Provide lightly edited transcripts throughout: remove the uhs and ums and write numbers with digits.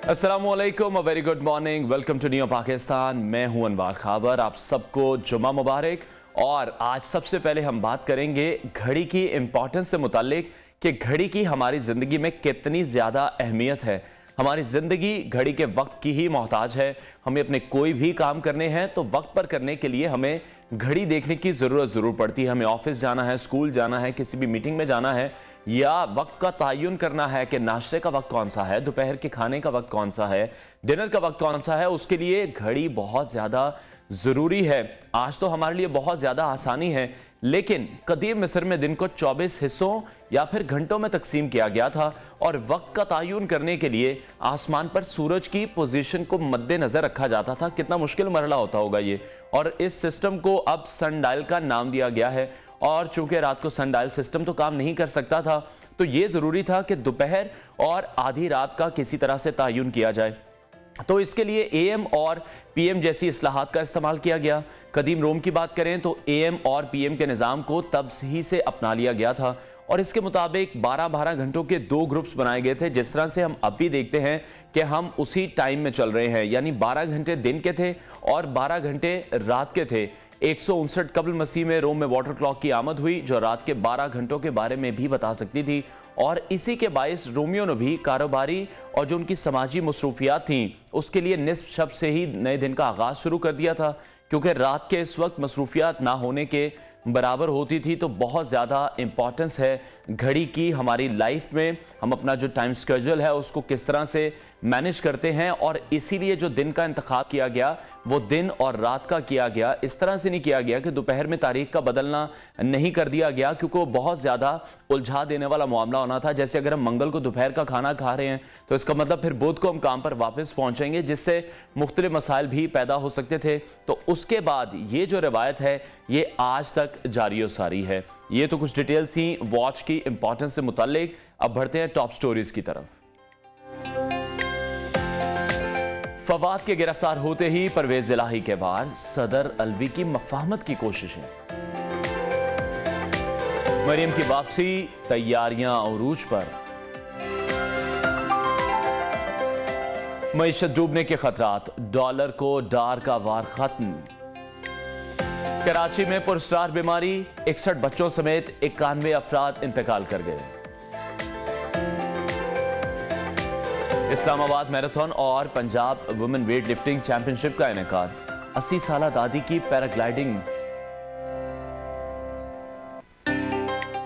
अस्सलामुअलैकुम, very good morning, welcome to new Pakistan. मैं हूं अनवार खाबर। आप सबको जुम्मा मुबारक। और आज सबसे पहले हम बात करेंगे घड़ी की इम्पोर्टेंस से मुतालिक कि घड़ी की हमारी ज़िंदगी में कितनी ज़्यादा अहमियत है। हमारी ज़िंदगी घड़ी के वक्त की ही मोहताज है। हमें अपने कोई भी काम करने हैं तो वक्त पर करने के लिए हमें घड़ी देखने की ज़रूरत ज़रूर पड़ती है। हमें ऑफिस जाना है, स्कूल जाना है, किसी भी मीटिंग में जाना है, या वक्त का तयन करना है कि नाश्ते का वक्त कौन सा है, दोपहर के खाने का वक्त कौन सा है, डिनर का वक्त कौन सा है, उसके लिए घड़ी बहुत ज़्यादा ज़रूरी है। आज तो हमारे लिए बहुत ज़्यादा आसानी है, लेकिन कदीम मिस्र में दिन को 24 हिस्सों या फिर घंटों में तकसीम किया गया था और वक्त का तयन करने के लिए आसमान पर सूरज की पोजीशन को मद्देनजर रखा जाता था। कितना मुश्किल मरहला होता होगा ये। और इस सिस्टम को अब सनडायल का नाम दिया गया है। और चूंकि रात को सनडायल सिस्टम तो काम नहीं कर सकता था, तो ये ज़रूरी था कि दोपहर और आधी रात का किसी तरह से तयन किया जाए। तो इसके लिए एएम और पीएम जैसी इस्लाहात का इस्तेमाल किया गया। कदीम रोम की बात करें तो एएम और पीएम के निज़ाम को तब ही से अपना लिया गया था और इसके मुताबिक 12-12 घंटों के 2 ग्रुप्स बनाए गए थे। जिस तरह से हम अब भी देखते हैं कि हम उसी टाइम में चल रहे हैं, यानी 12 घंटे दिन के थे और 12 घंटे रात के थे। 159 कबल मसीह में रोम में वाटर क्लॉक की आमद हुई जो रात के 12 घंटों के बारे में भी बता सकती थी। और इसी के बायस रोमियो ने भी कारोबारी और जो उनकी समाजी मसरूफियात थी उसके लिए निस्फ शब से ही नए दिन का आगाज़ शुरू कर दिया था, क्योंकि रात के इस वक्त मसरूफियात ना होने के बराबर होती थी। तो बहुत ज़्यादा इम्पॉर्टेंस है घड़ी की हमारी लाइफ में। हम अपना जो टाइम स्केड्यूल है उसको किस तरह से मैनेज करते हैं, और इसीलिए जो दिन का इंतखाब किया गया वो दिन और रात का किया गया। इस तरह से नहीं किया गया कि दोपहर में तारीख का बदलना नहीं कर दिया गया, क्योंकि वो बहुत ज़्यादा उलझा देने वाला मामला होना था। जैसे अगर हम मंगल को दोपहर का खाना खा रहे हैं तो इसका मतलब फिर बुध को हम काम पर वापस पहुंचेंगे, जिससे मुख्तलिफ मसाइल भी पैदा हो सकते थे। तो उसके बाद ये जो रवायत है ये आज तक जारी और सारी है। ये तो कुछ डिटेल्स थी वॉच की इंपॉर्टेंस से मुतालिक। अब बढ़ते हैं टॉप स्टोरीज की तरफ। फवाद के गिरफ्तार होते ही परवेज इलाही के बाद सदर अलवी की मफाहमत की कोशिशें। मरियम की वापसी, तैयारियां अरूज पर। मईशत डूबने के खतरात, डॉलर को डार का वार खत्म। कराची में पुरस्टार बीमारी, 61 बच्चों समेत 91 अफराद इंतकाल कर गए। इस्लामाबाद मैराथन और Punjab women weight lifting championship का इनेकाद। 80 साल दादी की पैराग्लाइडिंग।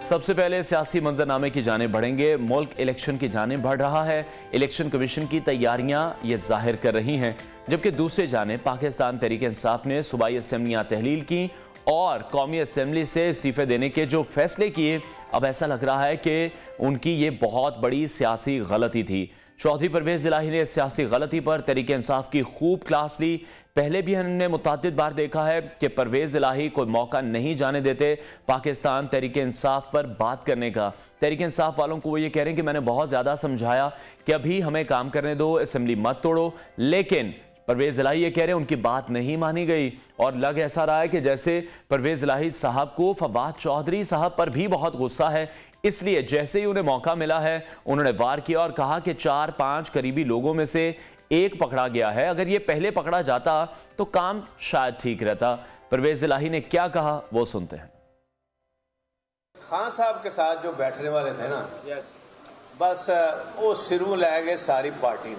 सबसे पहले सियासी मंजरनामे की जानिब बढ़ेंगे। मुल्क इलेक्शन की जानिब बढ़ रहा है। इलेक्शन कमीशन की तैयारियां ये जाहिर कर रही हैं, जबकि दूसरी जानिब पाकिस्तान तहरीक इंसाफ ने सूबाई असम्बलियां तहलील की और कौमी असम्बली से इस्तीफे देने के जो फैसले किए, अब ऐसा लग रहा है कि उनकी ये बहुत बड़ी सियासी गलती थी। चौधरी परवेज इलाही ने सियासी गलती पर तहरीक इंसाफ की खूब क्लास ली। पहले भी हमने मुतअद्दिद बार देखा है कि परवेज इलाही कोई मौका नहीं जाने देते पाकिस्तान तहरीक इंसाफ पर बात करने का। तहरीक इंसाफ वालों को वो ये कह रहे हैं कि मैंने बहुत ज़्यादा समझाया कि अभी हमें काम करने दो, असेंबली मत तोड़ो, लेकिन परवेज इलाही ये कह रहे हैं उनकी बात नहीं मानी गई। और लग ऐसा रहा है कि जैसे परवेज इलाही साहब को फवाद चौधरी साहब पर भी बहुत गुस्सा है, इसलिए जैसे ही उन्हें मौका मिला है उन्होंने वार किया और कहा कि 4-5 करीबी लोगों में से एक पकड़ा गया है। अगर ये पहले पकड़ा जाता तो काम शायद ठीक रहता। परवेज इलाही ने क्या कहा वो सुनते हैं। खान साहब के साथ जो बैठने वाले थे ना, बस वो सिरों ले गए सारी पार्टी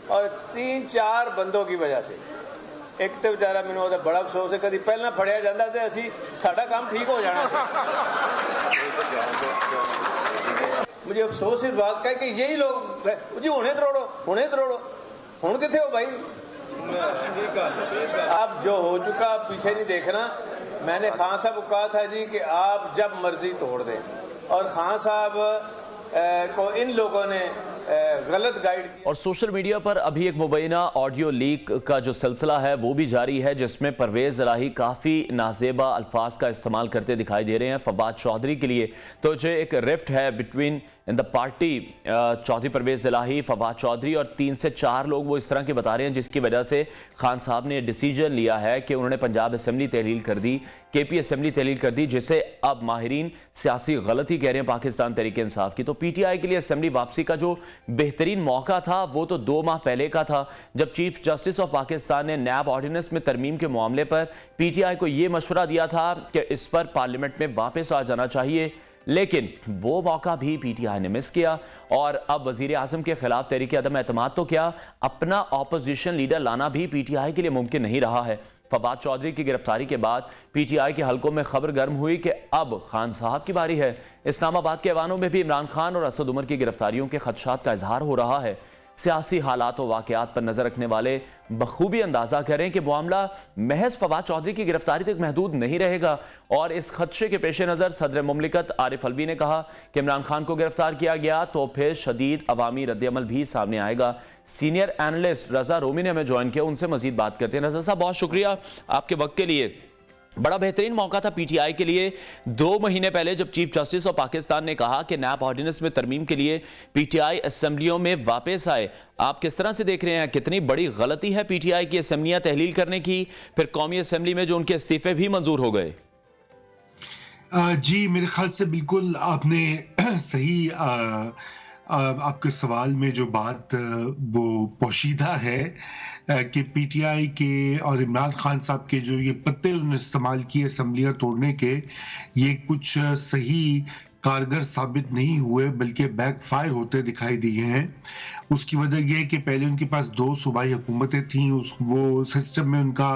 और 3-4 बंदों की वजह से। एक तो बेचारा मैंने ਉਹਦਾ बड़ा अफसोस है, कभी पहला फड़िया जाता तो असी साडा काम ठीक हो जाना। मुझे अफसोस इस बात का है कि यही लोग जी हुणे तरोड़ो हुण किथे हो भाई। अब जो हो चुका पीछे नहीं देखना। मैंने खान साहब को कहा था जी कि आप जब मर्जी तोड़ दें, और खान साहब को इन लोगों ने गलत गाइड। और सोशल मीडिया पर अभी एक मुबैना ऑडियो लीक का जो सिलसिला है वो भी जारी है, जिसमें परवेज इलाही काफ़ी नाजेबा अल्फाज का इस्तेमाल करते दिखाई दे रहे हैं फवाद चौधरी के लिए। तो जो एक रिफ्ट है between in the party. Chaudhry Pervaiz Elahi, Fawad Chaudhry और 3 से 4 लोग वो इस तरह के बता रहे हैं, जिसकी वजह से खान साहब ने डिसीजन लिया है कि उन्होंने पंजाब असेंबली तहलील कर दी, केपी असेंबली तहलील कर दी, जिसे अब माहिरीन सियासी गलती कह रहे हैं पाकिस्तान तहरीक इंसाफ की। तो पीटीआई के लिए असेंबली वापसी का जो बेहतरीन मौका था वो तो 2 माह पहले का था, जब चीफ जस्टिस ऑफ पाकिस्तान ने नैब ऑर्डिनेंस में तरमीम के मामले पर पीटीआई को यह मशवरा दिया था कि इस पर पार्लियामेंट में वापस आ जाना चाहिए, लेकिन वो मौका भी पीटीआई ने मिस किया। और अब वजीर आजम के खिलाफ तहरीक अदम एतमाद तो क्या, अपना ऑपोजिशन लीडर लाना भी पीटीआई के लिए मुमकिन नहीं रहा है। फवाद चौधरी की गिरफ्तारी के बाद पीटीआई के हलकों में खबर गर्म हुई कि अब खान साहब की बारी है। इस्लामाबाद के ऐवानों में भी इमरान खान और असद उमर की गिरफ्तारियों के खदशात का इजहार हो रहा है। सियासी हालात और वाकयात पर नजर रखने वाले बखूबी अंदाजा करें कि मामला महज फवाद चौधरी की गिरफ्तारी तक महदूद नहीं रहेगा। और इस खदशे के पेश नज़र सदर मुमलिकत आरिफ अलवी ने कहा कि इमरान खान को गिरफ्तार किया गया तो फिर शदीद अवामी रद्दअमल भी सामने आएगा। सीनियर एनालिस्ट रजा रोमी ने हमें ज्वाइन किया, उनसे मजीद बात करते हैं। रजा साहब, बहुत शुक्रिया आपके वक्त के लिए। बड़ा बेहतरीन मौका था पीटीआई के लिए 2 महीने पहले, जब चीफ जस्टिस ऑफ पाकिस्तान ने कहा कि नैब ऑर्डिनेंस में तरमीम के लिए पीटीआई असेंबलियों में वापस आए। आप किस तरह से देख रहे हैं, कितनी बड़ी गलती है पीटीआई की असेंबलियां तहलील करने की, फिर कौमी असेंबली में जो उनके इस्तीफे भी मंजूर हो गए? जी, मेरे ख्याल से बिल्कुल आपने सही आपके सवाल में जो बात वो पोशीदा है कि पीटीआई के और इमरान खान साहब के जो ये पत्ते उन्होंने इस्तेमाल किए असेंबलियां तोड़ने के, ये कुछ सही कारगर साबित नहीं हुए, बल्कि बैकफायर होते दिखाई दिए हैं। उसकी वजह यह है कि पहले उनके पास 2 सूबाई हुकूमतें थीं, वो सिस्टम में उनका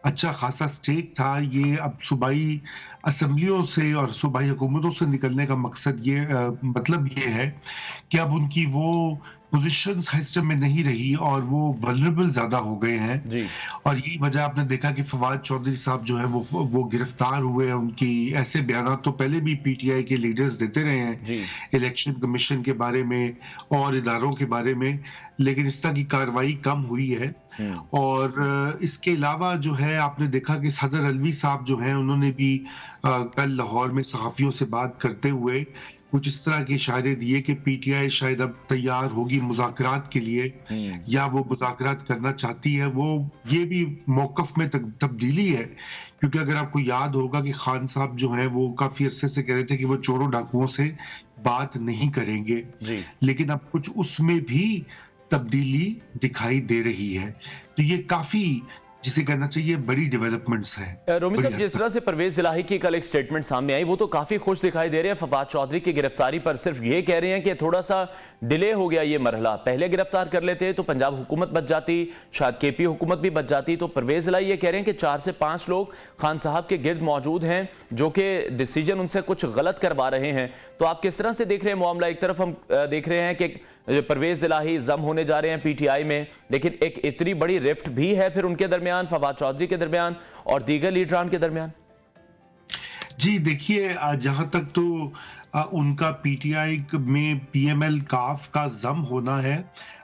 अच्छा खासा स्टेक था। ये अब सूबाई असेंबलियों से और सूबाई हुकूमतों से निकलने का मकसद ये मतलब ये है कि अब उनकी वो पोजीशन सिस्टम में नहीं रही और वो वल्नरेबल ज्यादा हो गए हैं जी। और यही वजह आपने देखा कि फवाद चौधरी साहब जो है वो गिरफ्तार हुए हैं। उनकी ऐसे बयान तो पहले भी पीटीआई के लीडर्स देते रहे हैं इलेक्शन कमीशन के बारे में और इदारों के बारे में, लेकिन इस तरह की कार्रवाई कम हुई है। और इसके अलावा जो है आपने देखा कि सदर अलवी साहब जो हैं उन्होंने भी कल लाहौर में सहाफियों से बात करते हुए कुछ इस तरह के इशारे दिए कि पीटीआई शायद अब तैयार होगी मुज़ाकरात के लिए या वो मुज़ाकरात करना चाहती है। वो ये भी मौक़िफ़ में तब्दीली है, क्योंकि अगर आपको याद होगा कि खान साहब जो हैं वो काफ़ी अरसे से कह रहे थे कि वो चोरों डाकुओं से बात नहीं करेंगे, लेकिन अब कुछ उसमें भी तब्दीली दिखाई दे रही है। तो ये काफ़ी, जिसे कहना चाहिए, बड़ी डेवलपमेंट्स हैं। रोमी साहब, जिस तरह से परवेज इलाही की कल एक स्टेटमेंट सामने आई वो तो काफी खुश दिखाई दे रहे हैं फवाद चौधरी की गिरफ्तारी पर, सिर्फ ये कह रहे हैं कि थोड़ा सा डिले हो गया ये मरहला, पहले गिरफ्तार कर लेते तो पंजाब हुकूमत बच जाती, शायद केपी हुकूमत भी बच जाती। तो परवेज इलाही ये कह रहे हैं कि 4 से 5 लोग खान साहब के गिर्द मौजूद हैं जो कि डिसीजन उनसे कुछ गलत करवा रहे हैं। तो आप किस तरह से देख रहे हैं मामला? एक तरफ हम देख रहे हैं कि परवेज इलाही जम होने जा रहे हैं पीटीआई में, लेकिन एक इतनी बड़ी रिफ्ट भी है फिर उनके दरमियान, फवाद चौधरी के दरमियान और दीगर लीडरान के दरमियान। जी देखिए, जहां तक तो उनका पीटीआई में पीएमएल काफ का जम होना है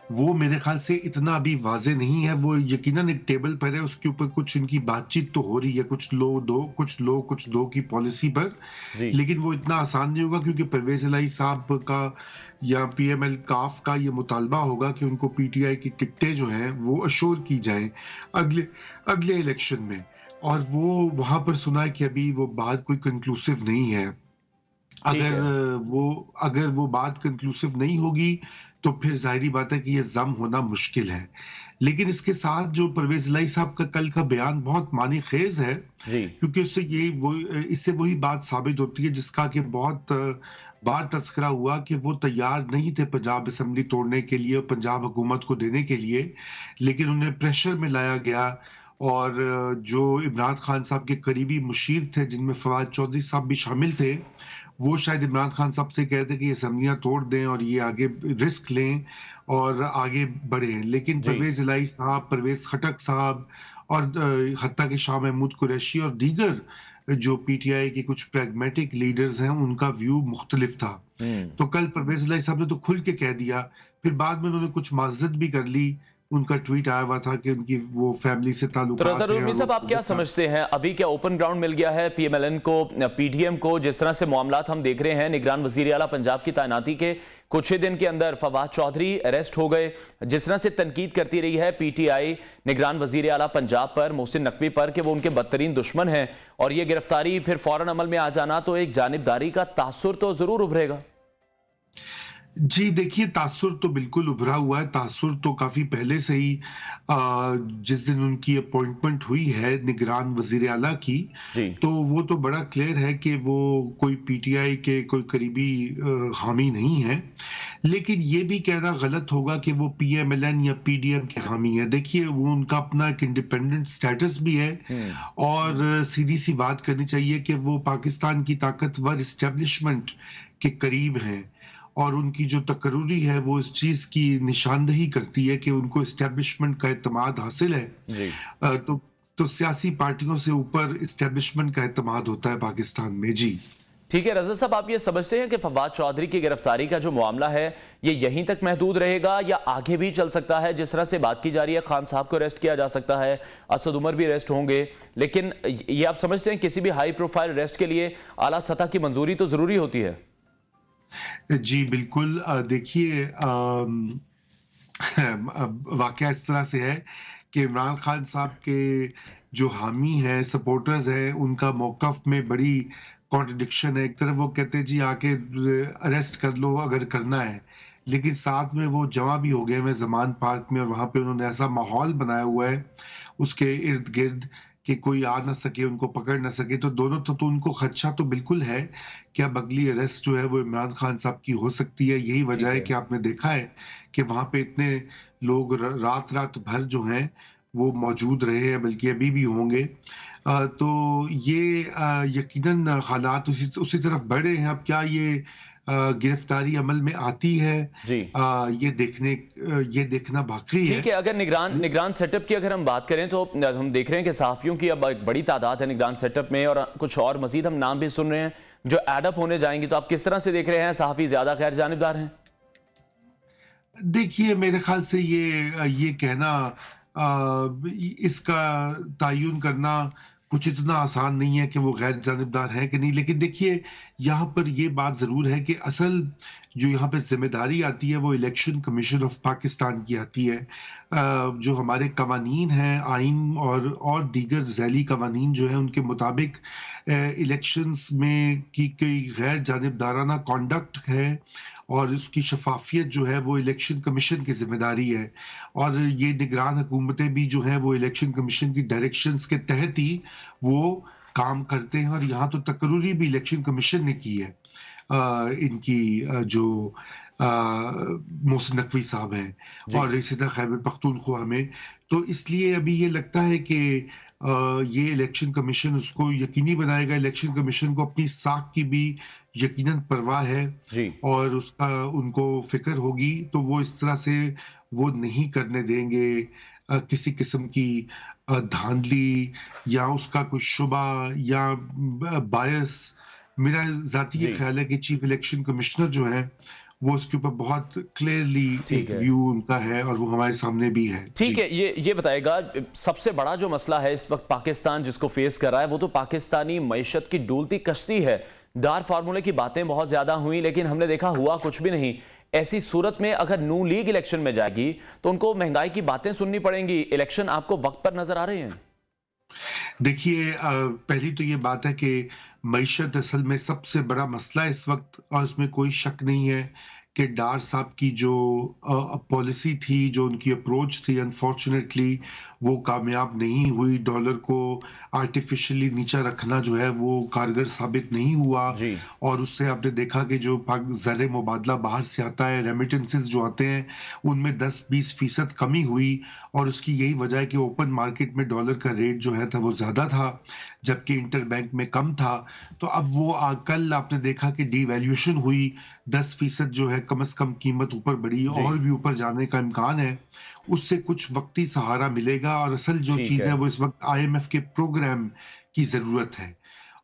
वो मेरे ख्याल से इतना अभी वाजे नहीं है। वो यकीनन एक टेबल पर है, उसके ऊपर कुछ इनकी बातचीत तो हो रही है, कुछ कुछ दो की पॉलिसी पर, लेकिन वो इतना आसान नहीं होगा क्योंकि परवेज इलाही साहब का या पीएमएल काफ का ये मुतालबा होगा कि उनको पीटीआई की टिकटें जो हैं वो अशोर की जाएं अगले इलेक्शन में। और वो वहां पर सुना है कि अभी वो बात कोई कंक्लूसिव नहीं है। अगर वो बात कंक्लूसिव नहीं होगी तो फिर जाहिर बात है कि ये जम होना मुश्किल है। लेकिन इसके साथ जो परवेज इलाही साहब का कल का बयान बहुत मानी खेज है, क्योंकि इससे वही बात साबित होती है जिसका कि बहुत बार तस्करा हुआ कि वो तैयार नहीं थे पंजाब असेंबली तोड़ने के लिए, पंजाब हुकूमत को देने के लिए, लेकिन उन्हें प्रेशर में लाया गया। और जो इमरान खान साहब के करीबी मुशीर थे, जिनमें फवाद चौधरी साहब भी शामिल थे, वो शायद इमरान खान साहब से कहते कि असेंबलियां तोड़ दें और ये आगे रिस्क लें और आगे बढ़ें। लेकिन परवेज इलाही साहब, परवेज खटक साहब और हत्ता के शाह महमूद कुरैशी और दीगर जो पीटीआई के कुछ प्रैग्मेटिक लीडर्स हैं, उनका व्यू मुख्तलिफ था। तो कल परवेज इलाही साहब ने तो खुल के कह दिया, फिर बाद में उन्होंने कुछ माजरत भी कर ली उनका ट्वीट आया हुआ था कि उनकी वो फैमिली से तो ताल्लुकात रजा हैं रुमी और साहब, आप क्या समझते हैं, अभी क्या ओपन ग्राउंड मिल गया है पीएमएलएन को, पीडीएम को? जिस तरह से मामलात हम देख रहे हैं, निगरान वजीर आला पंजाब की तैनाती के कुछ ही दिन के अंदर फवाद चौधरी अरेस्ट हो गए। जिस तरह से तनकीद करती रही है पीटीआई निगरान वजीर आला पंजाब पर, मोहसिन नकवी पर, कि वो उनके बदतरीन दुश्मन हैं, और ये गिरफ्तारी फिर फौरन अमल में आ जाना, तो एक जानिबदारी का तासुर तो जरूर उभरेगा। जी देखिए, तासुर तो बिल्कुल उभरा हुआ है। तासुर तो काफी पहले से ही जिस दिन उनकी अपॉइंटमेंट हुई है निगरान वजीर आला की, तो वो तो बड़ा क्लियर है कि वो कोई पीटीआई के कोई करीबी हामी नहीं है। लेकिन ये भी कहना गलत होगा कि वो पीएमएलएन या पीडीएम के हामी है। देखिए, वो उनका अपना एक इंडिपेंडेंट स्टेटस भी है, और सीधी सी बात करनी चाहिए कि वो पाकिस्तान की ताकतवर इस्टेब्लिशमेंट के करीब हैं, और उनकी जो तकर्रुरी है वो इस चीज की निशानदही करती है कि उनको एस्टेब्लिशमेंट का एतमाद हासिल है। जी। तो सियासी पार्टियों से ऊपर एस्टेब्लिशमेंट का एतमाद होता है पाकिस्तान में। जी ठीक है रजा साहब, आप ये समझते हैं कि फवाद चौधरी की गिरफ्तारी का जो मामला है ये यहीं तक महदूद रहेगा या आगे भी चल सकता है? जिस तरह से बात की जा रही है, खान साहब को अरेस्ट किया जा सकता है, असद उमर भी अरेस्ट होंगे, लेकिन ये आप समझते हैं किसी भी हाई प्रोफाइल अरेस्ट के लिए आला सतह की मंजूरी तो जरूरी होती है? जी बिल्कुल। देखिए, वाकया इस तरह से है कि इमरान खान साहब के जो हामी हैं, सपोर्टर्स हैं, उनका मौकफ में बड़ी कॉन्ट्रडिक्शन है। एक तरफ वो कहते हैं जी आके अरेस्ट कर लो अगर करना है, लेकिन साथ में वो जमा भी हो गए हैं जमान पार्क में, और वहां पे उन्होंने ऐसा माहौल बनाया हुआ है उसके इर्द गिर्द कि कोई आ ना सके, उनको पकड़ ना सके। तो दोनों तो उनको खदशा तो बिल्कुल है कि अब अगली अरेस्ट जो है वो इमरान खान साहब की हो सकती है। यही वजह है कि आपने देखा है कि वहां पे इतने लोग रात रात भर जो हैं वो मौजूद रहे हैं, बल्कि अभी भी होंगे। तो ये यकीनन हालात उसी तरफ बढ़े हैं। अब क्या ये गिरफ्तारी अमल में आती है, जी। ये देखना बाकी है। ठीक है, अगर निगरान सेटअप की अगर हम बात करें तो हम देख रहे हैं कि सहाफियों की अब एक बड़ी तादाद है निगरान सेटअप में, और कुछ और मजीद हम नाम भी सुन रहे हैं जो एडअप होने जाएंगे। तो आप किस तरह से देख रहे हैं, सहाफी ज्यादा गैर जानिबदार हैं? देखिए, मेरे ख्याल से ये कहना, इसका तयन करना कुछ इतना आसान नहीं है कि वो गैर जानिबदार है कि नहीं। लेकिन देखिए, यहाँ पर ये बात जरूर है कि असल जो यहाँ पे जिम्मेदारी आती है वो इलेक्शन कमीशन ऑफ पाकिस्तान की आती है। जो हमारे कवानीन हैं, आइन और दीगर झैली कवानीन जो है, उनके मुताबिक इलेक्शंस में की कोई गैर जानिबदाराना कॉन्डक्ट है और उसकी शफाफियत जो है वो इलेक्शन कमीशन की जिम्मेदारी है। और ये निगरान हुकूमतें भी जो है वो इलेक्शन कमीशन की डायरेक्शंस के तहत ही वो काम करते हैं। और यहाँ तो तकर्रुरी भी इलेक्शन कमीशन ने की है, इनकी जो मोहसिन नकवी साहब हैं, और इसी तरह खैबर पख्तूनख्वा में। तो इसलिए अभी ये लगता है कि ये इलेक्शन कमीशन उसको यकीनी बनाएगा। इलेक्शन कमीशन को अपनी साख की भी यकीनन परवाह है जी। और उसका उनको फिक्र होगी, तो वो इस तरह से वो नहीं करने देंगे किसी किस्म की धांधली या उसका कोई शुबा या बायस। मेरा जाती ये ख्याल है कि चीफ इलेक्शन कमिश्नर जो है वो उसके ऊपर बहुत क्लियरली एक व्यू उनका है, और वो हमारे सामने भी है। ठीक है, ये बताएगा, सबसे बड़ा जो मसला है इस वक्त पाकिस्तान जिसको फेस कर रहा है वो तो पाकिस्तानी मईशत की डूलती कश्ती है। डार फार्मूले की बातें बहुत ज्यादा हुई, लेकिन हमने देखा हुआ कुछ भी नहीं। ऐसी सूरत में अगर नून लीग इलेक्शन में जाएगी तो उनको महंगाई की बातें सुननी पड़ेंगी। इलेक्शन आपको वक्त पर नजर आ रहे हैं? देखिए, पहली तो ये बात है कि मईशत असल में सबसे बड़ा मसला इस वक्त, और इसमें कोई शक नहीं है कि डार साहब की जो पॉलिसी थी, जो उनकी अप्रोच थी, अनफॉर्चुनेटली वो कामयाब नहीं हुई। डॉलर को आर्टिफिशियली नीचा रखना जो है वो कारगर साबित नहीं हुआ, और उससे आपने देखा कि जो ज़र मुबादला बाहर से आता है, रेमिटेंसेस जो आते हैं, उनमें 10-20% कमी हुई। और उसकी यही वजह है कि ओपन मार्केट में डॉलर का रेट जो है था वो ज़्यादा था, जबकि इंटर बैंक में कम था। तो अब वो कल आपने देखा कि डीवैल्यूएशन हुई, 10% जो है कम से कम कीमत ऊपर बढ़ी, और भी ऊपर जाने का इम्कान है। उससे कुछ वक्ती सहारा मिलेगा, और असल जो चीज है वो इस वक्त आईएमएफ के प्रोग्राम की जरूरत है।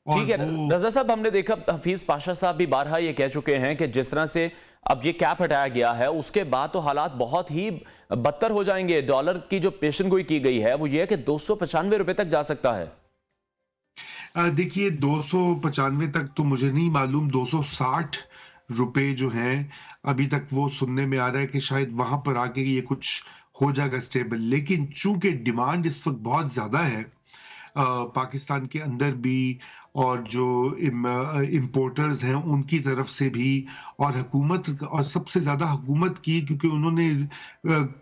ठीक है रजा साहब, हमने देखा हफीज पाशा साहब भी बारहा ये कह चुके हैं कि जिस तरह से अब ये कैप हटाया गया है उसके बाद तो हालात बहुत ही बदतर हो जाएंगे। डॉलर की जो पेशन गोई की गई है वो ये है कि 295 रुपए तक जा सकता है। देखिए 295 तक तो मुझे नहीं मालूम, 260 रुपए जो हैं अभी तक वो सुनने में आ रहा है कि शायद वहां पर आके ये कुछ हो जाएगा स्टेबल। लेकिन चूंकि डिमांड इस वक्त बहुत ज्यादा है पाकिस्तान के अंदर भी और जो इम्पोर्टर्स हैं उनकी तरफ से भी, और हुकूमत, और सबसे ज्यादा हुकूमत की, क्योंकि उन्होंने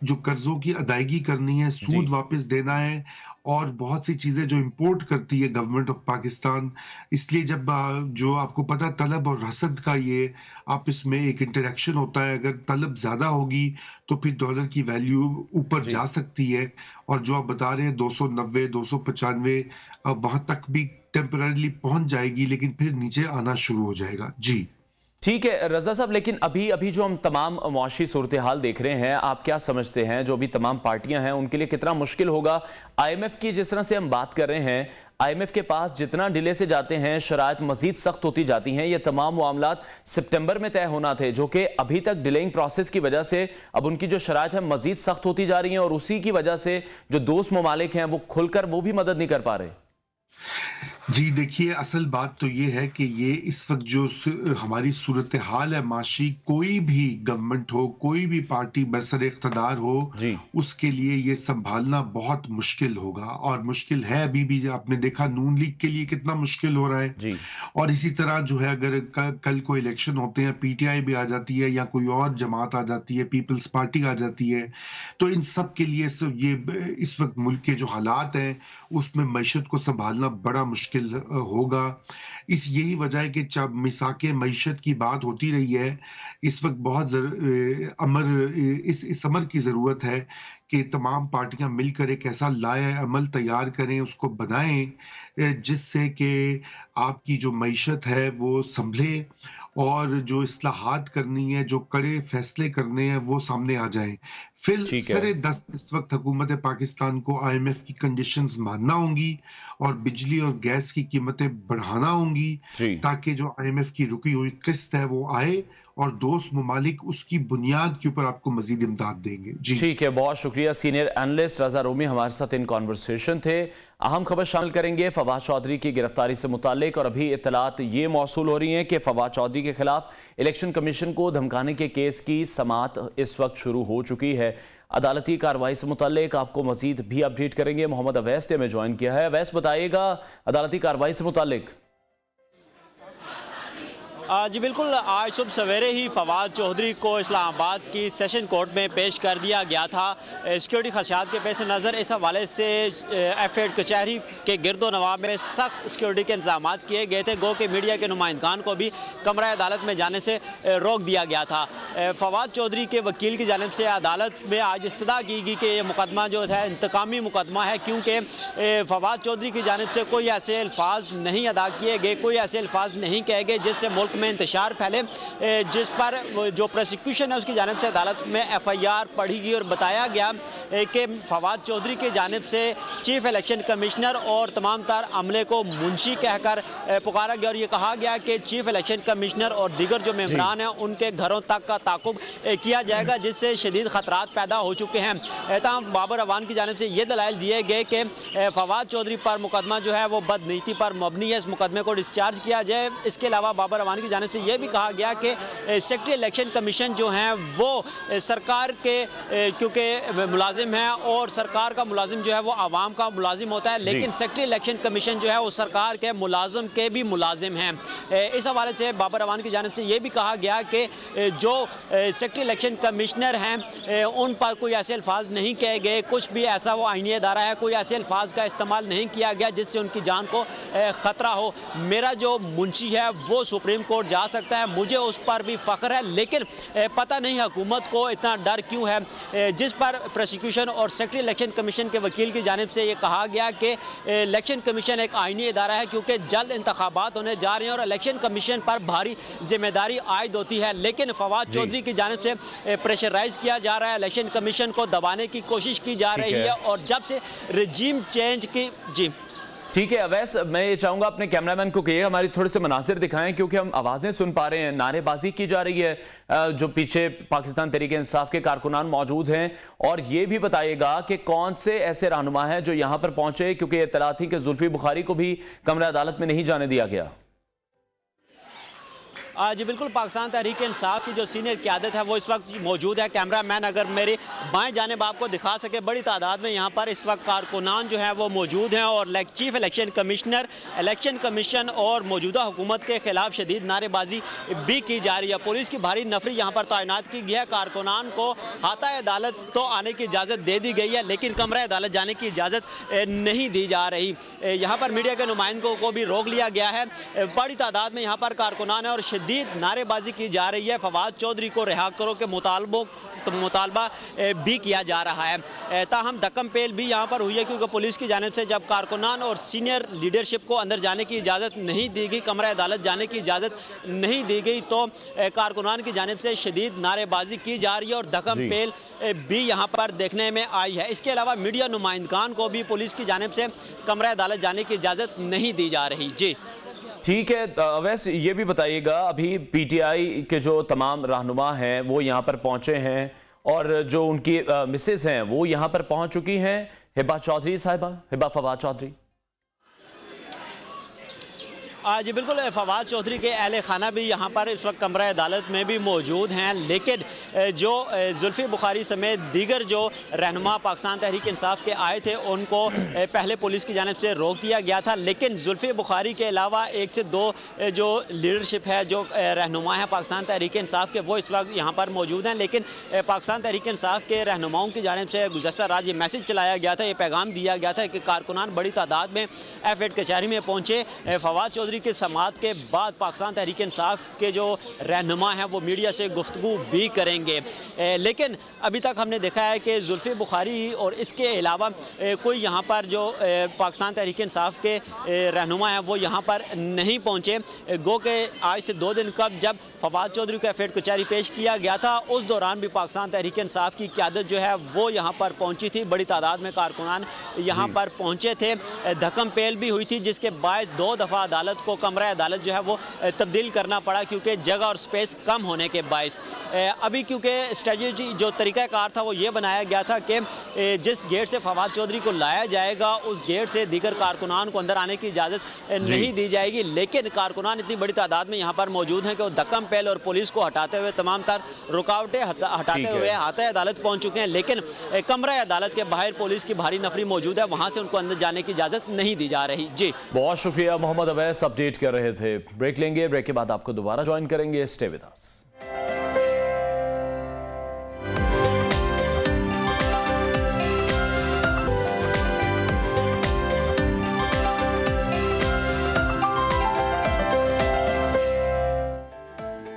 जो कर्जों की अदायगी करनी है, सूद वापस देना है और बहुत सी चीजें जो इंपोर्ट करती है गवर्नमेंट ऑफ पाकिस्तान। इसलिए जब जो आपको पता तलब और रसद का ये आपस में एक इंटरेक्शन होता है, अगर तलब ज्यादा होगी तो फिर डॉलर की वैल्यू ऊपर जा सकती है। और जो आप बता रहे हैं 290 295 वहां तक भी टेम्पररीली पहुंच जाएगी, लेकिन फिर नीचे आना शुरू हो जाएगा। जी ठीक है रजा साहब, लेकिन अभी जो हम तमाम मुआशी सूरत हाल देख रहे हैं, आप क्या समझते हैं जो भी तमाम पार्टियां हैं उनके लिए कितना मुश्किल होगा? IMF की जिस तरह से हम बात कर रहे हैं, IMF के पास जितना डिले से जाते हैं शराइत मजीद सख्त होती जाती हैं। ये तमाम मामलात सितंबर में तय होना थे, जो कि अभी तक डिलेइंग प्रोसेस की वजह से अब उनकी जो शराइत है मजीद सख्त होती जा रही हैं, और उसी की वजह से जो दोस्त ममालिक हैं वो खुलकर वो भी मदद नहीं कर पा रहे। जी देखिए, असल बात तो ये है कि ये इस वक्त जो हमारी सूरत हाल है माशी, कोई भी गवर्नमेंट हो, कोई भी पार्टी बरसर इख्तदार हो, उसके लिए ये संभालना बहुत मुश्किल होगा, और मुश्किल है अभी भी। आपने देखा नून लीग के लिए कितना मुश्किल हो रहा है। और इसी तरह जो है अगर कल को इलेक्शन होते हैं, PTI भी आ जाती है या कोई और जमात आ जाती है, पीपल्स पार्टी आ जाती है, तो इन सब के लिए ये इस वक्त मुल्क के जो हालात हैं उसमें मईशत को संभालना बड़ा मुश्किल होगा। इस यही वजह है कि जब मिसाके मईशत की बात होती रही है, इस वक्त बहुत इस अमर की जरूरत है कि तमाम पार्टियां मिलकर एक ऐसा लाया अमल तैयार करें, उसको बनाएं जिससे कि आपकी जो मईशत है वो संभले, और जो इस्लाहात करनी है, जो कड़े फैसले करने हैं वो सामने आ जाएं। फिर सरे दस इस वक्त हुकूमत पाकिस्तान को IMF की कंडीशंस मानना होंगी और बिजली और गैस की कीमतें बढ़ाना होंगी, ताकि जो IMF की रुकी हुई किस्त है वो आए और दोस्त ममालिक उसकी बुनियाद के ऊपर आपको मजीद इमदाद देंगे। जी ठीक है, बहुत शुक्रिया। सीनियर एनालिस्ट रजा रोमी हमारे साथ इन कॉन्वर्सेशन थे। अहम खबर शामिल करेंगे फवाद चौधरी की गिरफ्तारी से मुतालिक, और अभी इत्तलात ये मौसूल हो रही हैं कि फवाद चौधरी के खिलाफ इलेक्शन कमीशन को धमकाने के केस की समाअत इस वक्त शुरू हो चुकी है। अदालती कार्रवाई से मुतालिक आपको मजीद भी अपडेट करेंगे। मोहम्मद अवैस ने हमें ज्वाइन किया है। अवैस, बताइएगा अदालती कार्रवाई से मुतालिक। जी बिल्कुल, आज सुबह सवेरे ही फवाद चौधरी को इस्लामाबाद की सेशन कोर्ट में पेश कर दिया गया था। सिक्योरिटी खदशात के पेश नज़र इस हवाले से FAD कचहरी के गिरदो नवाब में सख्त सिक्योरिटी के इंतजाम किए गए थे, गो के मीडिया के नुमाइंदगान को भी कमरा अदालत में जाने से रोक दिया गया था। फवाद चौधरी के वकील की जानिब से अदालत में आज इस्तदा की गई कि यह मुकदमा जो है इंतकामी मुकदमा है, क्योंकि फवाद चौधरी की जानिब से कोई ऐसे अल्फाज नहीं अदा किए गए, कोई ऐसे अल्फाज नहीं कहे गए जिससे मुल्क में इंतशार फैले, जिस पर जो प्रोसिक्यूशन है उसकी जानिब से अदालत में FIR पढ़ी गई और बताया गया कि फवाद चौधरी की जानिब से चीफ इलेक्शन कमिश्नर और तमाम तार अमले को मुंशी कहकर पुकारा गया, और ये कहा गया कि चीफ इलेक्शन कमिश्नर और दीगर जो मेंबरान हैं उनके घरों तक का ताकुब किया जाएगा, जिससे शदीद खतरात पैदा हो चुके हैं। तमाम बाबर अवान की जानिब से ये दलाइल दिए गए कि फवाद चौधरी पर मुकदमा जो है वो बदनीति पर मबनी है, इस मुकदमे को डिस्चार्ज किया जाए। इसके अलावा बाबर अवान की जानिब से यह भी कहा गया कि सेक्रेटरी इलेक्शन कमीशन जो हैं वो सरकार के क्योंकि मुलाजिम हैं, और सरकार का मुलाजिम जो है वो आवाम का मुलाजिम होता है, लेकिन सेक्रेटरी इलेक्शन कमीशन जो है वो सरकार के मुलाजिम के भी मुलाजिम हैं। इस हवाले से बाबर अवान की जानिब से यह भी कहा गया कि जो सेक्रेटरी इलेक्शन कमिश्नर हैं उन पर कोई ऐसे अल्फाज नहीं कहे गए, कुछ भी ऐसा वो आईनी अदारा है, कोई ऐसे अल्फाज का इस्तेमाल नहीं किया गया जिससे उनकी जान को ख़तरा हो। मेरा जो मुंशी है वो सुप्रीम कोर्ट जा सकता है, मुझे उस पर भी फ़ख्र है, लेकिन पता नहीं हुकूमत को इतना डर क्यों है, जिस पर प्रोसिक्यूशन और सेक्रेटरी इलेक्शन कमीशन के वकील की जानिब से ये कहा गया कि इलेक्शन कमीशन एक आईनी इदारा है, क्योंकि जल्द इंतखाबात होने जा रहे हैं और इलेक्शन कमीशन पर भारी जिम्मेदारी आयद होती है। लेकिन फवाद चौधरी की जानिब से प्रेशराइज किया जा रहा है, इलेक्शन कमीशन को दबाने की कोशिश की जा रही है, और जब से रजीम चेंज की ठीक है अवैस, मैं ये चाहूंगा अपने कैमरामैन को कहिए हमारी थोड़े से मनासिर दिखाएं, क्योंकि हम आवाजें सुन पा रहे हैं, नारेबाजी की जा रही है, जो पीछे पाकिस्तान तहरीक इंसाफ के कारकुनान मौजूद हैं। और ये भी बताइएगा कि कौन से ऐसे रहनुमा हैं जो यहां पर पहुंचे, क्योंकि इत्तला थी कि जुल्फी बुखारी को भी कमरा अदालत में नहीं जाने दिया गया। जी बिल्कुल, पाकिस्तान तहरीक इंसाफ की जो सीनियर क़यादत है वो इस वक्त मौजूद है। कैमरामैन अगर मेरे बाएं जानिब आपको दिखा सके, बड़ी तादाद में यहाँ पर इस वक्त कारकुनान जो है वो मौजूद हैं और chief election commissioner, election commission और मौजूदा हुकूमत के खिलाफ शदीद नारेबाजी भी की जा रही है। पुलिस की भारी नफरी यहाँ पर तैनात की गई है। कारकुनान को हाता अदालत तो आने की इजाज़त दे दी गई है, लेकिन कमरा अदालत जाने की इजाज़त नहीं दी जा रही। यहाँ पर मीडिया के नुमाइंदों को भी रोक लिया गया है। बड़ी तादाद में यहाँ पर कारकुनान है और शदीद नारेबाजी की जा रही है। फवाद चौधरी को रिहा करो के मुतालबा भी किया जा रहा है। ताहम धक्कम पेल भी यहाँ पर हुई है, क्योंकि पुलिस की जानिब से जब कारकुनान और सीनियर लीडरशिप को अंदर जाने की इजाज़त नहीं दी गई, कमरा अदालत जाने की इजाज़त नहीं दी गई, तो कारकुनान की जानिब से शदीद नारेबाजी की जा रही है और धक्कम पेल भी यहाँ पर देखने में आई है। इसके अलावा मीडिया नुमाइंदगान को भी पुलिस की जानिब से कमरा अदालत जाने की इजाज़त नहीं दी जा रही। जी ठीक है अवैस, ये भी बताइएगा अभी पीटीआई के जो तमाम रहनुमा हैं वो यहाँ पर पहुंचे हैं और जो उनकी मिसेज हैं वो यहाँ पर पहुंच चुकी हैं, हिबा चौधरी साहिबा, हिबा फवाद चौधरी। जी बिल्कुल, फवाद चौधरी के अहले खाना भी यहाँ पर इस वक्त कमरा अदालत में भी मौजूद हैं, लेकिन जो जुल्फी बुखारी समेत दीगर जो रहनुमा पाकिस्तान तहरीक इंसाफ के आए थे उनको पहले पुलिस की जानिब से रोक दिया गया था। लेकिन जुल्फी बुखारी के अलावा 1 से 2 जो लीडरशिप है, जो रहनुमा है पाकिस्तान तहरीक इंसाफ के, वो इस वक्त यहाँ पर मौजूद हैं। लेकिन पाकिस्तान तहरीक इंसाफ के रहनुमाओं की जानिब से गुज़श्ता रात ये मैसेज चलाया गया था, ये पैगाम दिया गया था कि कारकुनान बड़ी तादाद में F8 कचहरी में पहुँचे। फवाद चौधरी के समाअत के बाद पाकिस्तान तहरीक इंसाफ के जो रहनुमा हैं वो मीडिया से गुफ्तगू भी करेंगे। लेकिन अभी तक हमने देखा है कि जुल्फी बुखारी और इसके अलावा कोई यहाँ पर जो पाकिस्तान तहरीक इंसाफ के रहनुमा हैं वो यहाँ पर नहीं पहुँचे। गो के आज से 2 दिन कब जब फवाद चौधरी को F8 कचहरी पेश किया गया था, उस दौरान भी पाकिस्तान तहरीक इंसाफ की क़यादत जो है वो यहाँ पर पहुँची थी। बड़ी तादाद में कारकुनान यहाँ पर पहुँचे थे। धक्कम पेल भी हुई थी, जिसके बायस 2 दफ़ा अदालत को कमरा अदालत जो है वो तब्दील करना पड़ा, क्योंकि जगह और स्पेस कम होने के बायस। अभी क्योंकि स्ट्रेटजी जो तरीक़ाकार था वो ये बनाया गया था कि जिस गेट से फवाद चौधरी को लाया जाएगा उस गेट से दीगर कारकुनान को अंदर आने की इजाज़त नहीं दी जाएगी। लेकिन कारकुनान इतनी बड़ी तादाद में यहाँ पर मौजूद हैं कि वो धक्कम पेल और पुलिस को हटाते हुए तमाम तर रुकावटें हटाते हुए हाता अदालत पहुँच चुके हैं। लेकिन कमरा अदालत के बाहर पुलिस की भारी नफरी मौजूद है, वहाँ से उनको अंदर जाने की इजाज़त नहीं दी जा रही। जी बहुत शुक्रिया मोहम्मद अवैस, अपडेट कर रहे थे। ब्रेक लेंगे, ब्रेक के बाद आपको दोबारा ज्वाइन करेंगे। Stay with us.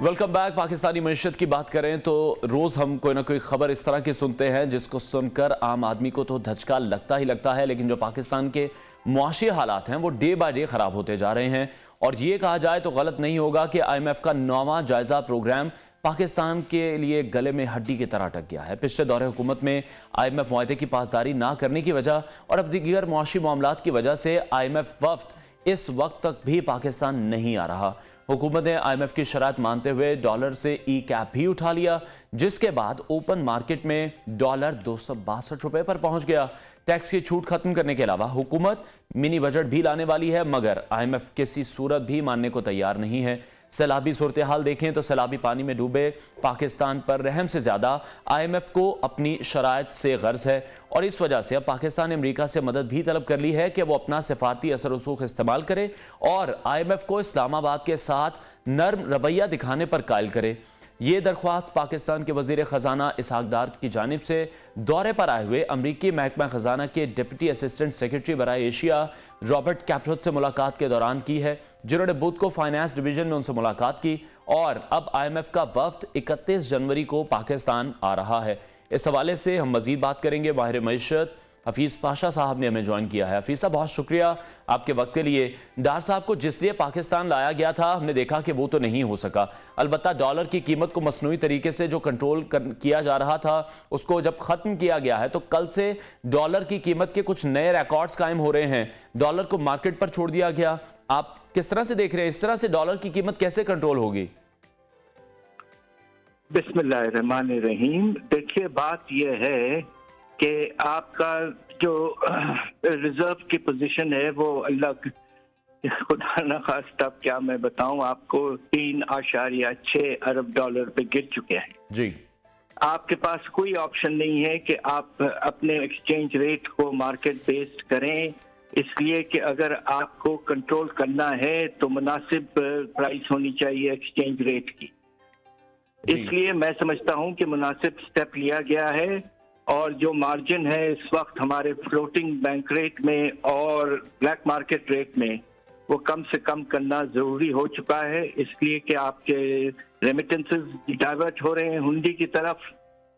Welcome back. Pakistani मईशत की बात करें तो रोज़ हम कोई ना कोई खबर इस तरह की सुनते हैं जिसको सुनकर आम आदमी को तो धचका लगता ही लगता है, लेकिन जो पाकिस्तान के मुआशी हालात हैं वो डे बाय डे ख़राब होते जा रहे हैं। और ये कहा जाए तो गलत नहीं होगा कि IMF का 9वां जायज़ा प्रोग्राम पाकिस्तान के लिए गले में हड्डी की तरह अटक गया है। पिछले दौरे हुकूमत में IMF मुआहदे की पासदारी ना करने की वजह और अब दीगर मुआशी मामलात की वजह से IMF वफ्द इस वक्त तक भी पाकिस्तान नहीं आ रहा। हुकूमत ने IMF की शरात मानते हुए डॉलर से ई-कैप भी उठा लिया, जिसके बाद ओपन मार्केट में डॉलर 262 रुपए पर पहुंच गया। टैक्स की छूट खत्म करने के अलावा हुकूमत मिनी बजट भी लाने वाली है, मगर IMF किसी सूरत भी मानने को तैयार नहीं है। सैलाबी सूरत हाल देखें तो सैलाबी पानी में डूबे पाकिस्तान पर रहम से ज़्यादा IMF को अपनी शराइत से गर्ज है और इस वजह से अब पाकिस्तान ने अमेरिका से मदद भी तलब कर ली है कि वो अपना सिफारती असर रसूख इस्तेमाल करे और IMF को इस्लामाबाद के साथ नर्म रवैया दिखाने पर कायल करे। ये दरख्वास्त पाकिस्तान के वजीर ख़जाना इसहाक डार की जानिब से दौरे पर आए हुए अमरीकी महकमा ख़जाना के डिप्टी असिस्टेंट सेक्रेटरी बराए एशिया रॉबर्ट कैप्रोथ से मुलाकात के दौरान की है, जिन्होंने बुध को फाइनेंस डिवीजन में उनसे मुलाकात की और अब IMF का वफ्द 31 जनवरी को पाकिस्तान आ रहा है। इस हवाले से हम मजीद बात करेंगे माहिर मईशत हफीज़ पाशा साहब ने हमें ज्वाइन किया है। हफीज़ साहब, बहुत शुक्रिया आपके वक्त के लिए। डार साहब को जिस लिए पाकिस्तान लाया गया था, हमने देखा कि वो तो नहीं हो सका। अलबत्ता डॉलर की कीमत को मसनूई तरीके से जो कंट्रोल किया जा रहा था, उसको जब ख़त्म किया गया है तो कल से डॉलर की कीमत के कुछ नए रिकॉर्ड्स कायम हो रहे हैं। डॉलर को मार्केट पर छोड़ दिया गया। आप किस तरह से देख रहे हैं, इस तरह से डॉलर की कीमत कैसे कंट्रोल होगी? बिस्मिल्लाहिर्रहमानिर्रहीम। देखिए, बात यह है कि आपका जो रिजर्व की पोजीशन है वो अल्लाह खुदा न खास्ता क्या मैं बताऊं आपको 3.6 अरब डॉलर पे गिर चुके हैं जी। आपके पास कोई ऑप्शन नहीं है कि आप अपने एक्सचेंज रेट को मार्केट बेस्ड करें, इसलिए कि अगर आपको कंट्रोल करना है तो मुनासिब प्राइस होनी चाहिए एक्सचेंज रेट की। इसलिए मैं समझता हूं कि मुनासिब स्टेप लिया गया है और जो मार्जिन है इस वक्त हमारे फ्लोटिंग बैंक रेट में और ब्लैक मार्केट रेट में वो कम से कम करना जरूरी हो चुका है, इसलिए कि आपके रेमिटेंसेस डाइवर्ट हो रहे हैं हुंडी की तरफ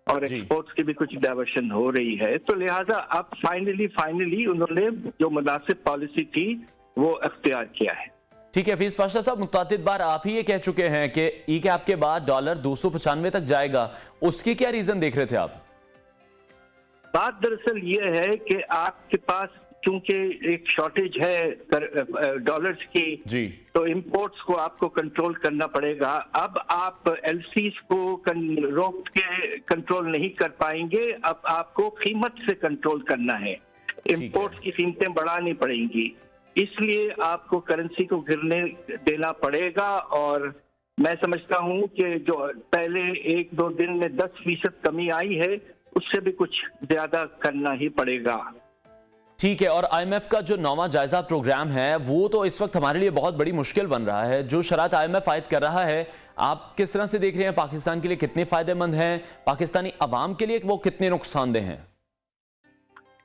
और एक्सपोर्ट्स की भी कुछ डाइवर्शन हो रही है। तो लिहाजा अब फाइनली उन्होंने जो मुनासिब पॉलिसी थी वो अख्तियार किया है। ठीक है हफीज पाशा साहब, मुतादिद बार आप ही ये कह चुके हैं कि ई कैप के बाद डॉलर 295 तक जाएगा, उसके क्या रीजन देख रहे थे आप? बात दरअसल ये है कि आपके पास चूंकि एक शॉर्टेज है डॉलर्स की जी, तो इंपोर्ट्स को आपको कंट्रोल करना पड़ेगा। अब आप एलसीज को रोक के कंट्रोल नहीं कर पाएंगे, अब आपको कीमत से कंट्रोल करना है, इंपोर्ट्स की कीमतें बढ़ानी पड़ेंगी, इसलिए आपको करेंसी को गिरने देना पड़ेगा। और मैं समझता हूं कि जो पहले 1-2 दिन में 10% कमी आई है उससे भी कुछ ज्यादा करना ही पड़ेगा। ठीक है। और आईएमएफ का जो 9वां जायजा प्रोग्राम है वो तो इस वक्त हमारे लिए बहुत बड़ी मुश्किल बन रहा है। जो शरात आईएमएफ आयद कर रहा है, आप किस तरह से देख रहे हैं? पाकिस्तान के लिए कितने फायदेमंद हैं, पाकिस्तानी अवाम के लिए वो कितने नुकसानदेह हैं?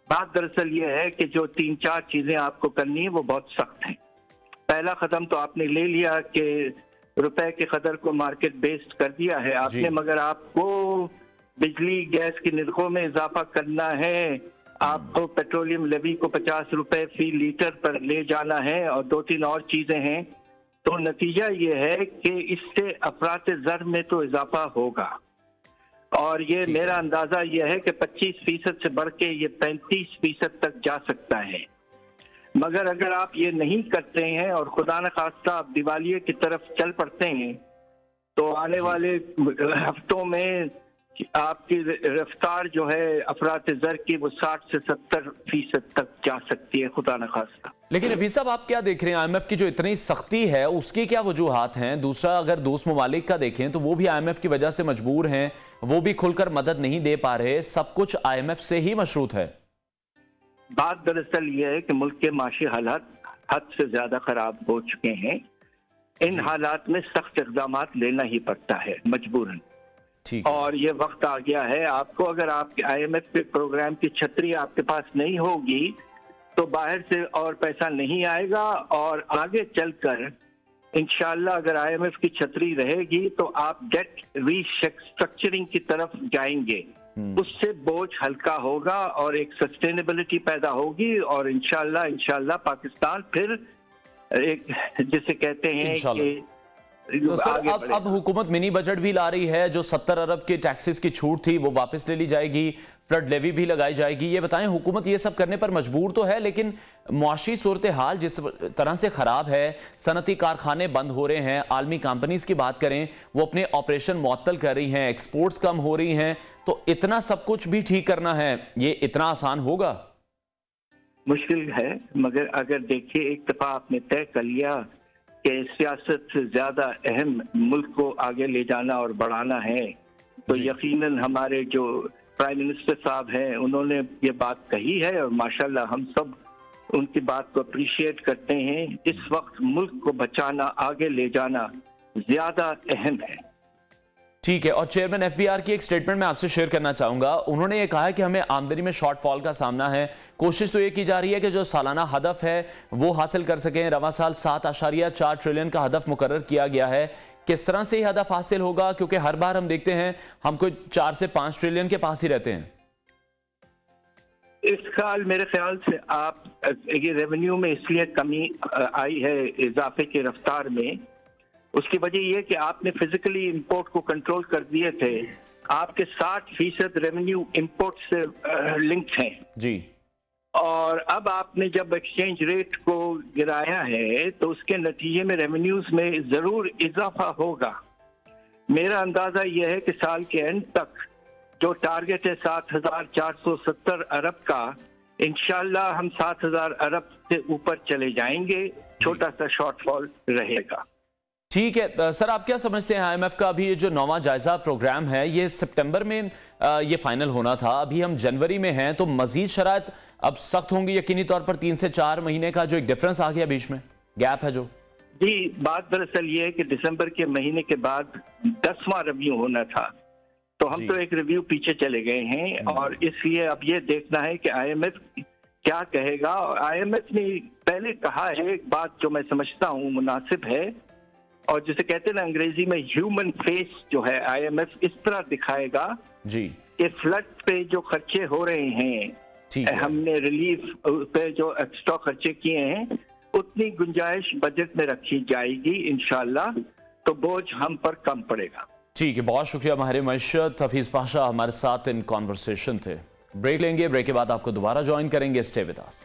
बात दरअसल ये है कि जो 3-4 चीजें आपको करनी है वो बहुत सख्त हैं। पहला कदम तो आपने ले लिया कि रुपए के कदर को मार्केट बेस्ड कर दिया है आपने, मगर आपको बिजली गैस की निर्खों में इजाफा करना है, आपको पेट्रोलियम लेवी को 50 रुपए फी लीटर पर ले जाना है और 2-3 और चीजें हैं। तो नतीजा ये है कि इससे अफरात ज़र में तो इजाफा होगा और ये मेरा अंदाजा ये है कि 25% से बढ़ के ये 35% तक जा सकता है। मगर अगर आप ये नहीं करते हैं और खुदा न खास्ता आप दिवालिये की तरफ चल पड़ते हैं तो आने वाले हफ्तों में आपकी रफ्तार जो है अफरात ज़र की वो 60 से 70% तक जा सकती है, खुदा न खास्ता। लेकिन अभी साहब आप क्या देख रहे हैं, आईएमएफ की जो इतनी सख्ती है उसकी क्या वजूहात हैं? दूसरा, अगर दोस्त ममालिक का देखें तो वो भी आईएमएफ की वजह से मजबूर हैं, वो भी खुलकर मदद नहीं दे पा रहे, सब कुछ आईएमएफ से ही मशरूत है। बात दरअसल ये है कि मुल्क के माशी हालात हद से ज्यादा खराब हो चुके हैं। इन हालात में सख्त इक़दाम लेना ही पड़ता है मजबूरन, और ये वक्त आ गया है। आपको अगर आपके आईएमएफ के प्रोग्राम की छतरी आपके पास नहीं होगी तो बाहर से और पैसा नहीं आएगा और आगे चलकर इंशाल्लाह अगर आईएमएफ की छतरी रहेगी तो आप डेट रीस्ट्रक्चरिंग की तरफ जाएंगे, उससे बोझ हल्का होगा और एक सस्टेनेबिलिटी पैदा होगी और इंशाल्लाह पाकिस्तान फिर एक जिसे कहते हैं कि तो सर अब हुकूमत मिनी बजट भी ला रही है, जो 70 अरब के टैक्सेस की छूट थी वो वापस ले ली जाएगी, फ्लड लेवी भी लगाई जाएगी। ये बताएं, हुकूमत ये सब करने पर मजबूर तो है, लेकिन मुआशी सूरत हाल जिस तरह से खराब है, सनती कारखाने बंद हो रहे हैं, आलमी कंपनीज की बात करें वो अपने ऑपरेशन मुअत्तल कर रही हैं, एक्सपोर्ट्स कम हो रही हैं, तो इतना सब कुछ भी ठीक करना है, ये इतना आसान होगा? मुश्किल है, मगर अगर देखिए एक दफा आपने तय कर लिया कि सियासत से ज्यादा अहम मुल्क को आगे ले जाना और बढ़ाना है तो यकीनन हमारे जो प्राइम मिनिस्टर साहब हैं उन्होंने ये बात कही है और माशाल्लाह हम सब उनकी बात को अप्रिशिएट करते हैं। इस वक्त मुल्क को बचाना, आगे ले जाना ज्यादा अहम है। ठीक है। और चेयरमैन एफबीआर की एक स्टेटमेंट मैं आपसे शेयर करना चाहूंगा। उन्होंने ये कहा है कि हमें आमदनी में शॉर्टफॉल का सामना है, कोशिश तो ये की जा रही है कि जो सालाना हदफ है वो हासिल कर सकें। रवां साल 7.4 ट्रिलियन का हदफ मुकर्रर किया गया है। किस तरह से ये हदफ हासिल होगा, क्योंकि हर बार हम देखते हैं हम कोई 4 से 5 ट्रिलियन के पास ही रहते हैं। इस साल मेरे ख्याल से आप ये रेवेन्यू में इसलिए कमी आई है इजाफे की रफ्तार में, उसकी वजह यह कि आपने फिजिकली इंपोर्ट को कंट्रोल कर दिए थे। आपके 60% रेवेन्यू इंपोर्ट से लिंक्ड हैं जी, और अब आपने जब एक्सचेंज रेट को गिराया है तो उसके नतीजे में रेवेन्यूज में जरूर इजाफा होगा। मेरा अंदाजा यह है कि साल के एंड तक जो टारगेट है 7,470 अरब का, इंशाल्लाह हम 7,000 अरब से ऊपर चले जाएंगे, छोटा सा शॉर्टफॉल रहेगा। ठीक है सर, आप क्या समझते हैं IMF का अभी ये जो 9वां जायजा प्रोग्राम है ये सितंबर में ये फाइनल होना था, अभी हम जनवरी में हैं, तो मजीद शराइत अब सख्त होंगी यकीनी तौर पर? 3 से 4 महीने का जो एक डिफरेंस आ गया बीच में, गैप है जो। जी, बात दरअसल ये है कि दिसंबर के महीने के बाद 10वां रिव्यू होना था, तो हम तो एक रिव्यू पीछे चले गए हैं और इसलिए अब ये देखना है कि IMF क्या कहेगा। और IMF ने पहले कहा है एक बात जो मैं समझता हूँ मुनासिब है, और जिसे कहते हैं ना अंग्रेजी में ह्यूमन फेस जो है, IMF इस तरह दिखाएगा जी कि फ्लड पे जो खर्चे हो रहे हैं, हमने रिलीफ पे जो एक्स्ट्रा खर्चे किए हैं, उतनी गुंजाइश बजट में रखी जाएगी इंशाल्लाह, तो बोझ हम पर कम पड़ेगा। ठीक है, बहुत शुक्रिया माहिर मईशत हफीज पाशा हमारे साथ इन कॉन्वर्सेशन थे। ब्रेक लेंगे, ब्रेक के बाद आपको दोबारा ज्वाइन करेंगे। Stay with us.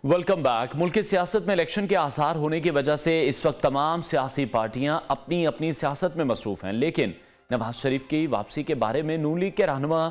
Welcome back. मुल्क की सियासत में इलेक्शन के आसार होने की वजह से इस वक्त तमाम सियासी पार्टियां अपनी अपनी सियासत में मसरूफ हैं, लेकिन नवाज शरीफ की वापसी के बारे में नून लीग के रहनुमा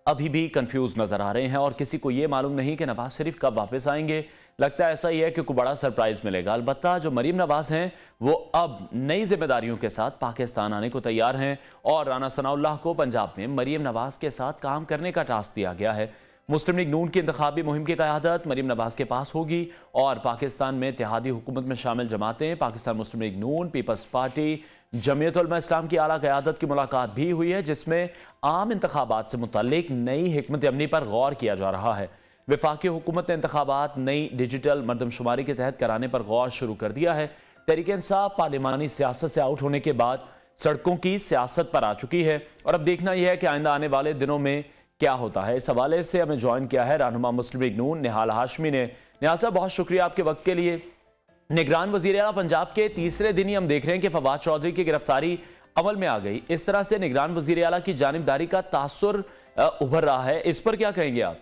अभी भी कंफ्यूज नजर आ रहे हैं और किसी को ये मालूम नहीं कि नवाज शरीफ कब वापस आएंगे। लगता है ऐसा ही है कि कोई बड़ा सरप्राइज मिलेगा। अलबत्ता जो मरीम नवाज हैं वो अब नई जिम्मेदारियों के साथ पाकिस्तान आने को तैयार हैं और राना सनाउल्लाह को पंजाब में मरीम नवाज के साथ काम करने का टास्क दिया गया है। मुस्लिम लीग नून की इंतखाबी मुहिम की क़यादत मरीम नवाज के पास होगी और पाकिस्तान में इत्तेहादी हुकूमत में शामिल जमातें, पाकिस्तान मुस्लिम लीग नून, पीपल्स पार्टी, जमीयत उलमा इस्लाम की आला क़यादत की मुलाकात भी हुई है, जिसमें आम इंतखाबात से मुतल्लिक नई हिकमत अमली पर गौर किया जा रहा है। वफाकी हुकूमत ने इंतखाबात नई डिजिटल मरदमशुमारी के तहत कराने पर गौर शुरू कर दिया है। तहरीक इंसाफ पार्लिमानी सियासत से आउट होने के बाद सड़कों की सियासत पर आ चुकी है और अब देखना यह है कि आइंदा आने वाले दिनों में क्या होता है। इस हवाले से हमें ज्वाइन किया है रहनुमा मुस्लिम लीग नून निहाल हाशमी ने। निहाल साहब, बहुत शुक्रिया आपके वक्त के लिए। निगरान वज़ीर आला पंजाब के तीसरे दिन ही हम देख रहे हैं कि फवाद चौधरी की गिरफ्तारी अमल में आ गई। इस तरह से निगरान वज़ीर आला की जानिबदारी का तासुर उभर रहा है, इस पर क्या कहेंगे आप?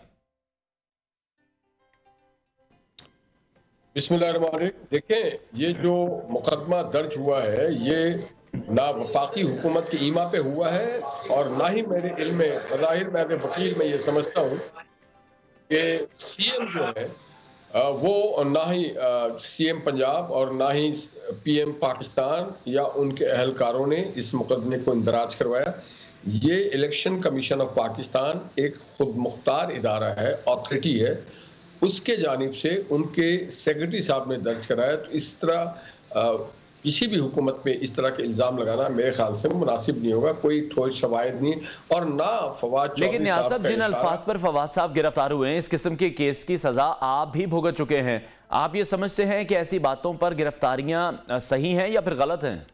बिस्मिल्लाहिर्रहमानिर्रहीम। देखें, ये जो मुकदमा दर्ज हुआ है ये ना वफाकी हुकूमत की ईमा पे हुआ है और ना ही मेरे इल्म में, ज़ाहिर मैं वकील में ये समझता हूँ कि CM जो है वो ना ही CM पंजाब और ना ही PM पाकिस्तान या उनके अहलकारों ने इस मुकदमे को इंदराज करवाया। ये इलेक्शन कमीशन ऑफ पाकिस्तान एक खुद मुख्तार इदारा है, अथॉरिटी है, उसके जानिब से उनके सेक्रेटरी साहब ने दर्ज कराया। तो इस तरह किसी भी हुकूमत में इस तरह के इल्ज़ाम लगाना मेरे ख्याल से मुनासिब नहीं होगा, कोई ठोस शवाहिद नहीं और ना फवाद। लेकिन निहाल साहब, जिन अल्फाज पर फवाद साहब गिरफ्तार हुए हैं, इस किस्म के केस की सजा आप भी भुगत चुके हैं। आप ये समझते हैं कि ऐसी बातों पर गिरफ्तारियां सही हैं या फिर गलत हैं?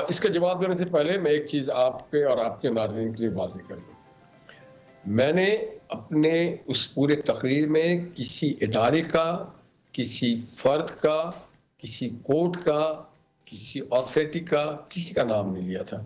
इसका जवाब देने से पहले मैं एक चीज़ आपके और आपके नाज़रीन के लिए वाज़ेह कर दूं। मैंने अपने उस पूरे तकरीर में किसी इदारे का, किसी फर्द का, किसी कोर्ट का, किसी अथॉरिटी का, किसी का नाम नहीं लिया था।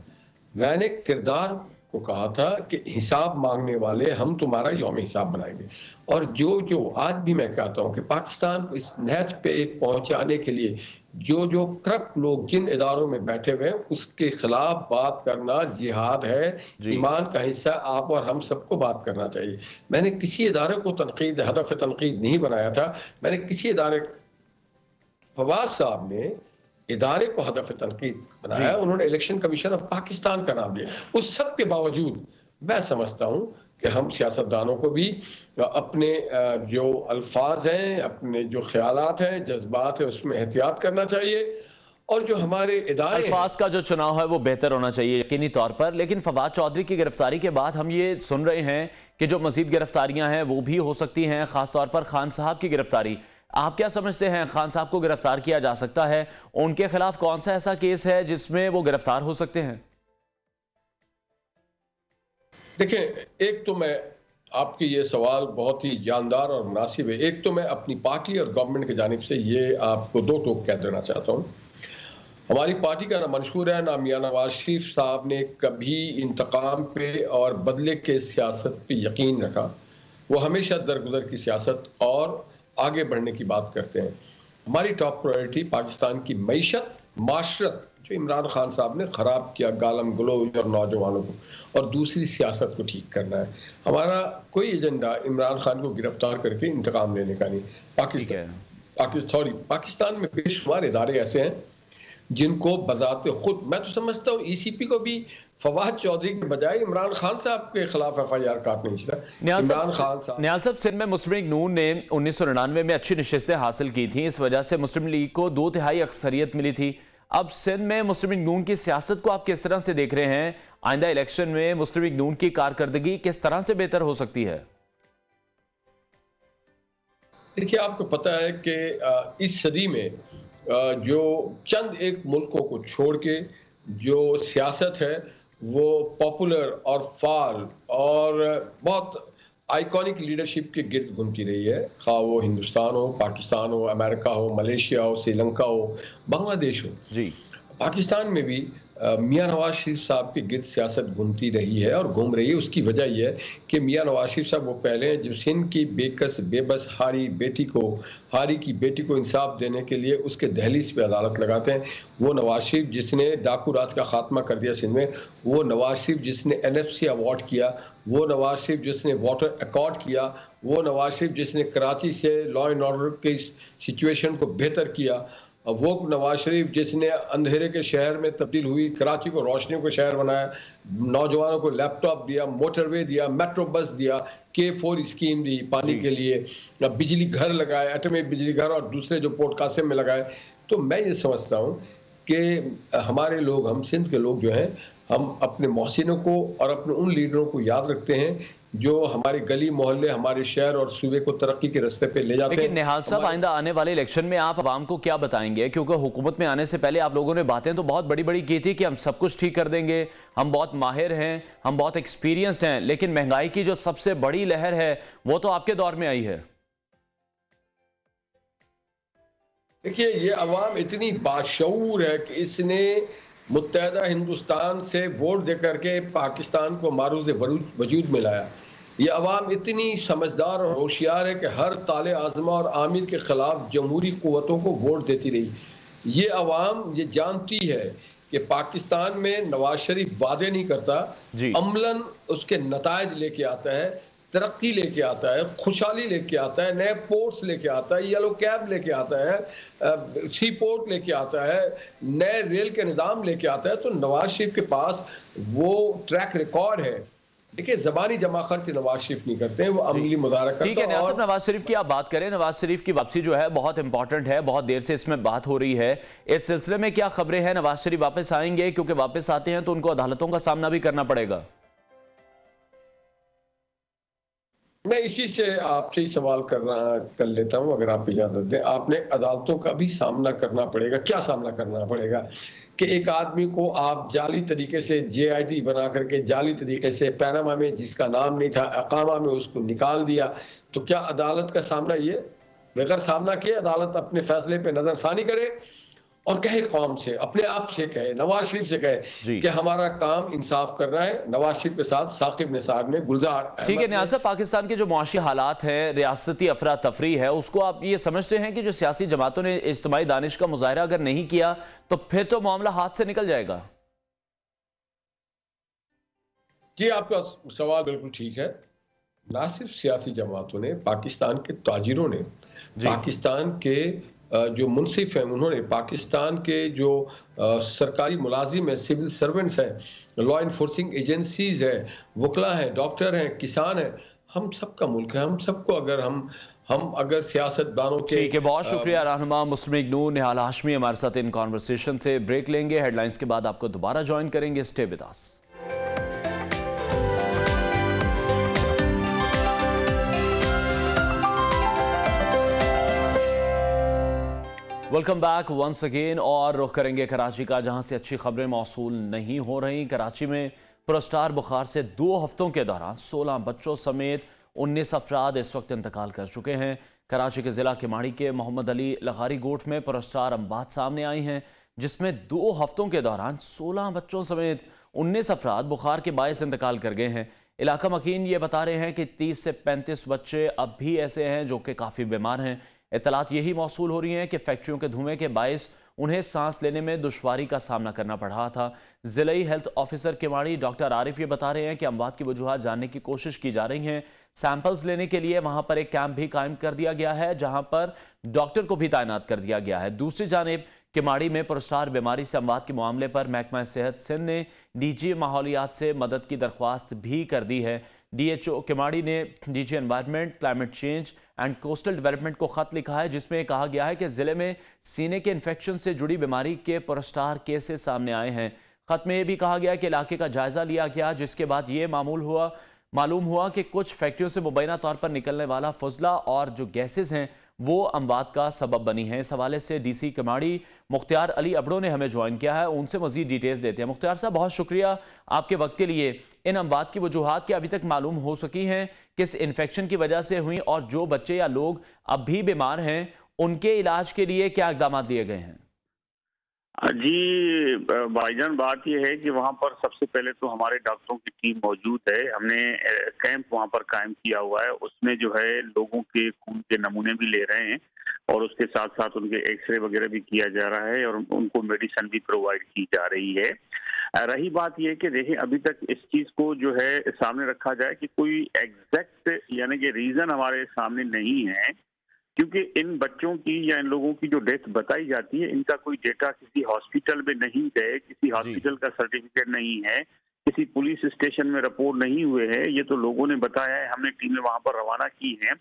मैंने किरदार को कहा था कि हिसाब मांगने वाले हम तुम्हारा यौम हिसाब बनाएंगे। और जो आज भी मैं कहता हूं कि पाकिस्तान को इस नहज पे पहुंचाने के लिए जो करप्ट लोग जिन इदारों में बैठे हुए हैं उसके खिलाफ बात करना जिहाद है, ईमान का हिस्सा। आप और हम सबको बात करना चाहिए। मैंने किसी इदारे को तनकीद, हदफ तनकीद नहीं बनाया था। मैंने किसी इदारे, फवाद साहब ने इदारे को हदफ तनकीद बनाया, उन्होंने इलेक्शन कमीशन ऑफ पाकिस्तान का नाम लिया। उस सब के बावजूद मैं समझता हूं कि हम सियासतदानों को भी अपने जो अल्फाज हैं, अपने जो ख्यालात हैं, जज्बात हैं, उसमें एहतियात करना चाहिए और जो हमारे इदारे अल्फाज का जो चुनाव है वो बेहतर होना चाहिए यकीनी तौर पर। लेकिन फवाद चौधरी की गिरफ्तारी के बाद हम ये सुन रहे हैं कि जो मजीद गिरफ्तारियां हैं वो भी हो सकती हैं, खासतौर पर खान साहब की गिरफ्तारी। आप क्या समझते हैं, खान साहब को गिरफ्तार किया जा सकता है? उनके खिलाफ कौन सा ऐसा केस है जिसमें वो गिरफ्तार हो सकते हैं? देखिए, एक तो मैं आपकी ये सवाल बहुत ही जानदार और मुनासिब है। एक तो मैं अपनी पार्टी और गवर्नमेंट की जानिब से ये आपको दो टोक कह देना चाहता हूँ। हमारी पार्टी का ना मंशूर है, ना मियां नवाज शरीफ साहब ने कभी इंतकाम पे और बदले के सियासत पे यकीन रखा। वो हमेशा दरगुजर की सियासत और आगे बढ़ने की बात करते हैं। हमारी टॉप प्रायोरिटी पाकिस्तान की मईशत, माशरत जो इमरान खान साहब ने खराब किया, गालम गलोच और नौजवानों को, और दूसरी सियासत को ठीक करना है। हमारा कोई एजेंडा इमरान खान को गिरफ्तार करके इंतकाम लेने का नहीं। पाकिस्तान में बेशुमार इदारे ऐसे हैं जिनको बजाते खुद, मैं तो समझता हूँ ईसीपी को भी फवाद चौधरी के बजाय इमरान खान साहब के खिलाफ एफआईआर काटनी चाहिए। इमरान खान साहब, नियाल साहब, सिंध में मुस्लिम लीग नून ने 1999 में अच्छी नशिस्तें हासिल की थी, इस वजह से मुस्लिम लीग को 2/3 अक्सरियत मिली थी। अब सिंध में मुस्लिम लीग नून की सियासत को आप किस तरह से देख रहे हैं? आइंदा इलेक्शन में मुस्लिम लीग नून की कारकर्दगी किस तरह से बेहतर हो सकती है? देखिए, आपको पता है कि इस सदी में जो चंद एक मुल्कों को छोड़ के जो सियासत है वो पॉपुलर और फाल और बहुत आइकॉनिक लीडरशिप के गिर्द घूमती रही है। खा वो हिंदुस्तान हो, पाकिस्तान हो, अमेरिका हो, मलेशिया हो, श्रीलंका हो, बांग्लादेश हो। जी, पाकिस्तान में भी मियां नवाज शरीफ साहब की गिर्द सियासत घूमती रही है और घूम रही है। उसकी वजह यह है कि मियां नवाज शरीफ साहब वो पहले हैं जो सिंध की बेकस बेबस हारी की बेटी को इंसाफ देने के लिए उसके दहलीज पे अदालत लगाते हैं। वो नवाज शरीफ जिसने डाकू राज का खात्मा कर दिया सिंध में, वो नवाज शरीफ जिसने NFC अवार्ड किया, वो नवाज शरीफ जिसने वाटर अकॉर्ड किया, वो नवाज शरीफ जिसने कराची से लॉ एंड ऑर्डर की सिचुएशन को बेहतर किया, वो नवाज शरीफ जिसने अंधेरे के शहर में तब्दील हुई कराची को रोशनी का शहर बनाया, नौजवानों को लैपटॉप दिया, मोटरवे दिया, मेट्रो बस दिया, K4 स्कीम दी पानी के लिए, बिजली घर लगाए, एटॉमिक बिजली घर और दूसरे जो पोर्ट कासिम में लगाए। तो मैं ये समझता हूँ कि हमारे लोग, हम सिंध के लोग जो हैं, हम अपने मोहसिनों को और अपने उन लीडरों को याद रखते हैं जो हमारे गली मोहल्ले, हमारे शहर और सूबे को तरक्की के रास्ते पे ले जाते हैं। लेकिन निहाल साहब, आइंदा आने वाले इलेक्शन में आप आवाम को क्या बताएंगे? क्योंकि हुकूमत में आने से पहले आप लोगों ने बातें तो बहुत बड़ी बड़ी की थी कि हम सब कुछ ठीक कर देंगे, हम बहुत माहिर हैं, हम बहुत एक्सपीरियंस्ड हैं, लेकिन महंगाई की जो सबसे बड़ी लहर है वो तो आपके दौर में आई है। देखिए, ये अवाम इतनी बाशऊर है कि इसने मुत्तहदा हिंदुस्तान से वोट दे करके पाकिस्तान को मारूज़ वजूद में लाया। ये अवाम इतनी समझदार और होशियार है कि हर ताले आज़मा और आमिर के खिलाफ जमहूरी क़ुव्वतों को वोट देती रही। ये अवाम ये जानती है कि पाकिस्तान में नवाज शरीफ वादे नहीं करता, अमलन उसके नतायज लेके आता है, तरक्की लेके आता है, खुशहाली लेके आता है, नए पोर्ट्स लेके आता है, येलो कैब लेके आता है, सी पोर्ट लेके आता है, नए रेल के निज़ाम लेके आता है। तो नवाज शरीफ के पास वो ट्रैक रिकॉर्ड है। देखिए, जबानी जमा खर्च नवाज शरीफ नहीं करते हैं, वो अमली मुदारा करते हैं। ठीक है नियाल साहब, नवाज शरीफ की आप बात करें, नवाज शरीफ की वापसी जो है बहुत इंपॉर्टेंट है, बहुत देर से इसमें बात हो रही है। इस सिलसिले में क्या खबरें हैं? नवाज शरीफ वापस आएंगे? क्योंकि वापस आते हैं तो उनको अदालतों का सामना भी करना पड़ेगा। मैं इसी से आपसे ही सवाल कर लेता हूं, अगर आप इजाजत दें। आपने अदालतों का भी सामना करना पड़ेगा। क्या सामना करना पड़ेगा कि एक आदमी को आप जाली तरीके से JID बना करके, जाली तरीके से पैनामा में जिसका नाम नहीं था, अकामा में उसको निकाल दिया। तो क्या अदालत का सामना, ये बगैर सामना किए अदालत अपने फैसले पे नजरसानी करे और कहे, कौम से, अपने आप से कहे, नवाज शरीफ से कहे कि हमारा काम इंसाफ करना है। नवाज शरीफ के साथ साकिब निसार ने, गुलजार। ठीक है नियाल साहब, पाकिस्तान के जो मुआशी हालात हैं, रियासती अफरा तफरी है, उसको आप ये समझते हैं कि जो सियासी जमातों ने इज्तिमाई दानिश का मुजाहरा अगर नहीं किया तो फिर तो मामला हाथ से निकल जाएगा? जी, आपका सवाल बिल्कुल ठीक है। ना सिर्फ सियासी जमातों ने, पाकिस्तान के ताजिरों ने, पाकिस्तान के जो मुनसिफ हैं, उन्होंने, पाकिस्तान के जो सरकारी मुलाजिम हैं, सिविल सर्वेंट्स हैं, लॉ इन्फोर्सिंग एजेंसीज हैं, वकला हैं, डॉक्टर हैं, किसान हैं, हम सबका मुल्क है। हम सबको अगर हम हम अगर सियासतदानों के ठीक है, बहुत शुक्रिया रहनुमा मुस्लिम लीग नून निहाल हाशमी हमारे साथ इन कॉन्वर्सेशन थे। ब्रेक लेंगे, हेडलाइंस के बाद आपको दोबारा ज्वाइन करेंगे। Stay with us. Welcome back once again और रुख करेंगे कराची का, जहां से अच्छी खबरें मौसूल नहीं हो रही। कराची में पुरस्टार बुखार से 2 हफ्तों के दौरान 16 बच्चों समेत 19 अफराद इस वक्त इंतकाल कर चुके हैं। कराची के जिला किमाड़ी के मोहम्मद अली लखारी गोट में पुरस्टार अमवात सामने आई हैं, जिसमें 2 हफ्तों के दौरान 16 बच्चों समेत 19 अफराद बुखार के बायस इंतकाल कर गए हैं। इलाका मकीन ये बता रहे हैं कि 30 से 35 बच्चे अब भी ऐसे हैं जो कि काफ़ी बीमार हैं। इतलात यही मौसूल हो रही हैं कि फैक्ट्रियों के धुएं के बायस उन्हें सांस लेने में दुश्वारी का सामना करना पड़ रहा था। जिलाई health officer Kimadi doctor Arif ये बता रहे हैं कि अमवात की वजूहत जानने की कोशिश की जा रही हैं। सैंपल्स लेने के लिए वहां पर एक कैंप भी कायम कर दिया गया है, जहां पर डॉक्टर को भी तैनात कर दिया गया है। दूसरी जानिब किमाड़ी में पुरस्टार बीमारी से अमवात के मामले पर महकमा सेहत सिंध ने डीजी माहौलियात से मदद की दरख्वास्त भी कर दी है। DHO किमाड़ी ने DG environment, climate change and coastal development को खत लिखा है, जिसमें कहा गया है कि जिले में सीने के इन्फेक्शन से जुड़ी बीमारी के पुरस्टार केसेस सामने आए हैं। खत में यह भी कहा गया कि इलाके का जायजा लिया गया, जिसके बाद ये मालूम हुआ कि कुछ फैक्ट्रियों से मुबैना तौर पर निकलने वाला फजला और जो गैसेज हैं वो अमवात का सबब बनी है। इस हवाले से DC किमाड़ी मुख्तियार अली अबड़ो ने हमें ज्वाइन किया है, उनसे मजीद डिटेल्स लेते हैं। मुख्तियार साहब, बहुत शुक्रिया आपके वक्त के लिए। इन अमवात की वजूहात क्या अभी तक मालूम हो सकी हैं, किस इन्फेक्शन की वजह से हुई, और जो बच्चे या लोग अब भी बीमार हैं उनके इलाज के लिए क्या इकदाम लिए गए हैं? जी भाईजान, बात यह है कि वहाँ पर सबसे पहले तो हमारे डॉक्टरों की टीम मौजूद है। हमने कैंप वहाँ पर कायम किया हुआ है। उसमें जो है लोगों के खून के नमूने भी ले रहे हैं और उसके साथ साथ उनके एक्सरे वगैरह भी किया जा रहा है और उनको मेडिसिन भी प्रोवाइड की जा रही है। रही बात यह कि देखिए, अभी तक इस चीज को जो है सामने रखा जाए कि कोई एग्जैक्ट यानी कि रीजन हमारे सामने नहीं है, क्योंकि इन बच्चों की या इन लोगों की जो डेथ बताई जाती है, इनका कोई डेटा किसी हॉस्पिटल में नहीं गए, किसी हॉस्पिटल का सर्टिफिकेट नहीं है, किसी पुलिस स्टेशन में रिपोर्ट नहीं हुए हैं। ये तो लोगों ने बताया है, हमने टीमें वहां पर रवाना की हैं।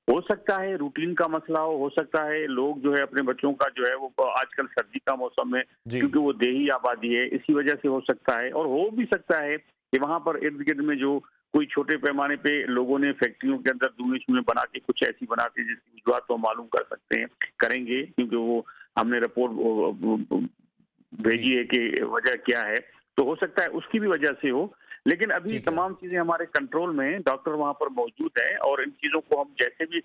हो सकता है रूटीन का मसला हो सकता है लोग जो है अपने बच्चों का जो है वो आजकल सर्दी का मौसम है, क्योंकि वो देही आबादी है, इसी वजह से हो सकता है। और हो भी सकता है कि वहां पर इर्द गिर्द में जो कोई छोटे पैमाने पे लोगों ने फैक्ट्रियों के अंदर धुएं शुएं बना के कुछ ऐसी बनाती जिसकी वजूहत तो मालूम कर सकते हैं, करेंगे, क्योंकि वो हमने रिपोर्ट भेजी है कि वजह क्या है। तो हो सकता है उसकी भी वजह से हो, लेकिन अभी तमाम चीजें हमारे कंट्रोल में हैं। डॉक्टर वहां पर मौजूद हैं और इन चीजों को हम जैसे भी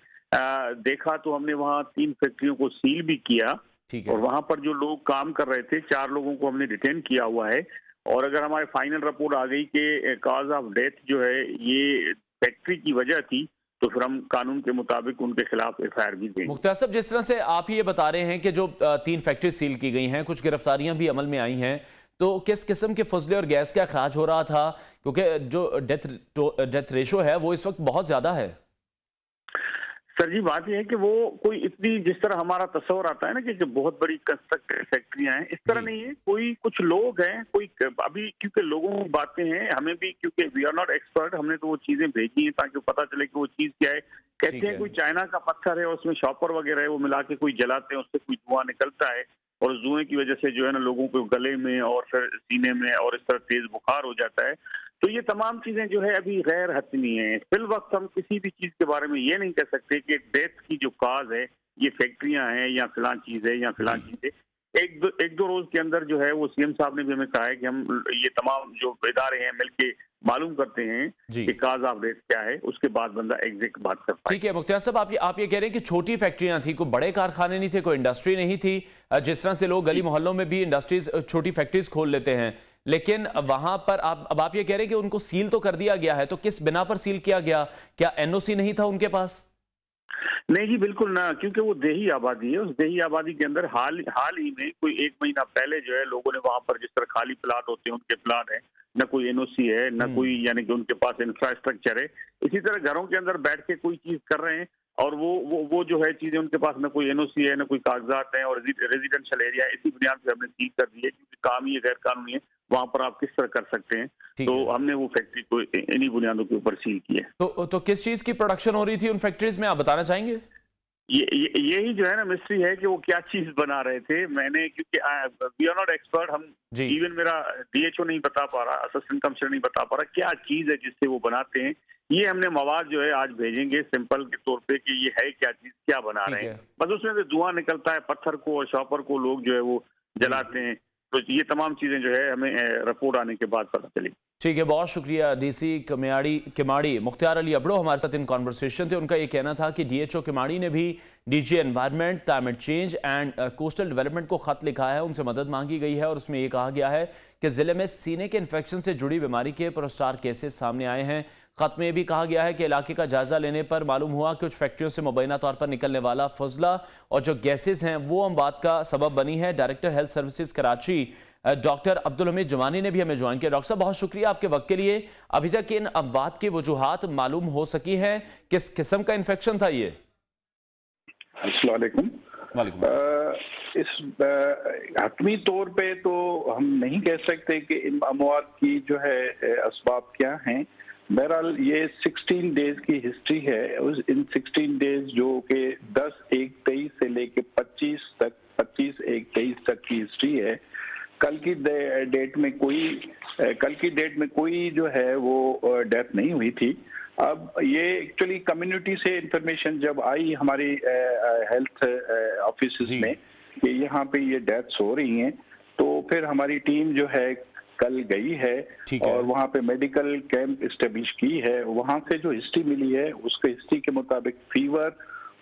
देखा तो हमने वहाँ 3 फैक्ट्रियों को सील भी किया और वहां पर जो लोग काम कर रहे थे 4 लोगों को हमने डिटेन किया हुआ है। और अगर हमारे फाइनल रिपोर्ट आ गई कि कॉज ऑफ डेथ जो है ये फैक्ट्री की वजह थी, तो फिर हम कानून के मुताबिक उनके खिलाफ FIR भी देंगे। मुख्तार साहब, जिस तरह से आप ये बता रहे हैं कि जो 3 फैक्ट्री सील की गई हैं, कुछ गिरफ्तारियां भी अमल में आई हैं, तो किस किस्म के फजले और गैस का अखराज हो रहा था? क्योंकि जो डेथ रेशो है वो इस वक्त बहुत ज्यादा है। सर जी, बात यह है कि वो कोई इतनी जिस तरह हमारा तस्वर आता है ना कि बहुत बड़ी कंस्ट्रक्टेड फैक्ट्रियां हैं, इस तरह नहीं है। कोई कुछ लोग हैं, कोई अभी क्योंकि लोगों की बातें हैं, हमें भी क्योंकि वी आर नॉट एक्सपर्ट, हमने तो वो चीजें भेजी हैं ताकि पता चले कि वो चीज क्या है। कहते हैं कोई चाइना का पत्थर है और उसमें शॉपर वगैरह है, वो मिला के कोई जलाते हैं, उससे कोई धुआं निकलता है और उस धुएं की वजह से जो है ना लोगों को गले में और फिर सीने में और इस तरह तेज बुखार हो जाता है। तो ये तमाम चीजें जो है अभी गैर हतमी है। फिल वक्त हम किसी भी चीज के बारे में ये नहीं कह सकते कि डेथ की जो काज है ये फैक्ट्रियां हैं या फिलान चीज है या फिलान चीज है। एक दो रोज के अंदर जो है वो CM साहब ने भी हमें कहा है कि हम ये तमाम जो इदारे हैं मिलके मालूम करते हैं कि काज ऑफ डेथ क्या है, उसके बाद बंदा एग्जैक्ट बात कर पाए। ठीक है मुख्तियार साहब, आप ये कह रहे हैं कि छोटी फैक्ट्रियां थी, कोई बड़े कारखाने नहीं थे, कोई इंडस्ट्री नहीं थी। जिस तरह से लोग गली मोहल्लों में भी इंडस्ट्रीज, छोटी फैक्ट्रीज खोल लेते हैं, लेकिन वहां पर आप ये कह रहे हैं कि उनको सील तो कर दिया गया है, तो किस बिना पर सील किया गया? क्या NOC नहीं था उनके पास? नहीं जी, बिल्कुल ना, क्योंकि वो देही आबादी है। उस देही आबादी के अंदर हाल ही में कोई 1 महीना पहले जो है लोगों ने वहां पर जिस तरह खाली प्लाट होते हैं उनके प्लाट है, न कोई NOC है, न कोई यानी कि उनके पास इंफ्रास्ट्रक्चर है। इसी तरह घरों के अंदर बैठ के कोई चीज कर रहे हैं और वो जो है चीजें उनके पास न कोई NOC है, न कोई कागजात हैं और रेजिडेंशियल एरिया है। इसी बुनियाद पर हमने सील कर दी है, क्योंकि काम ही गैर कानूनी है। वहां पर आप किस तरह कर सकते हैं। तो हमने वो फैक्ट्री को इन्हीं बुनियादों के ऊपर सील किया। तो किस चीज की प्रोडक्शन हो रही थी उन फैक्ट्रीज में, आप बताना चाहेंगे? यही जो है ना मिस्ट्री है कि वो क्या चीज बना रहे थे। मैंने क्योंकि वी आर नॉट एक्सपर्ट, हम इवन मेरा डीएचओ नहीं बता पा रहा, असिस्टेंट कमिश्नर नहीं बता पा रहा क्या चीज है जिससे वो बनाते हैं। ये हमने मवाद जो है आज भेजेंगे सिंपल के तौर पे कि ये है क्या चीज, क्या बना रहे हैं। बस उसमें से धुआं निकलता है, पत्थर को और शॉपर को लोग जो है वो जलाते हैं। तो ये तमाम चीजें जो है हमें रिपोर्ट आने के बाद पता चली। ठीक है, बहुत शुक्रिया। डीसी किमाड़ी मुख्तियार अली अबड़ो हमारे साथ इन कॉन्वर्सेशन थे। उनका ये कहना था कि डीएचओ किमाड़ी ने भी DG environment, climate change and coastal development को खत लिखा है, उनसे मदद मांगी गई है और उसमें ये कहा गया है कि जिले में सीने के इन्फेक्शन से जुड़ी बीमारी के पुरस्टार केसेस सामने आए हैं। खत में भी कहा गया है कि इलाके का जायजा लेने पर मालूम हुआ कि कुछ फैक्ट्रियों से मुबैना तौर पर निकलने वाला फजला और जो गैसेज हैं वो अमवात का सबब बनी है। Director health services Karachi doctor Abdul Hameed Jumani ने भी हमें ज्वाइन किया। डॉक्टर साहब, बहुत शुक्रिया आपके वक्त के लिए। अभी तक इन अमवात की वजूहात मालूम हो सकी हैं? किस किस्म का इन्फेक्शन था ये? अस्सलाम वालेकुम। इस हतमी तौर पे तो हम नहीं कह सकते कि इन अमवात की जो है असबाब क्या हैं। बहरहाल ये 16 डेज की हिस्ट्री है। इन 16 डेज जो कि 10/1/23 से लेके 25/1/23 तक की हिस्ट्री है। कल की डेट में कोई जो है वो डेथ नहीं हुई थी। अब ये एक्चुअली कम्युनिटी से इंफॉर्मेशन जब आई हमारी हेल्थ ऑफिस में कि यहाँ पे ये डेथ्स हो रही हैं, तो फिर हमारी टीम जो है कल गई है और वहाँ पे मेडिकल कैंप इस्टेब्लिश की है। वहाँ से जो हिस्ट्री मिली है उसके हिस्ट्री के मुताबिक fever,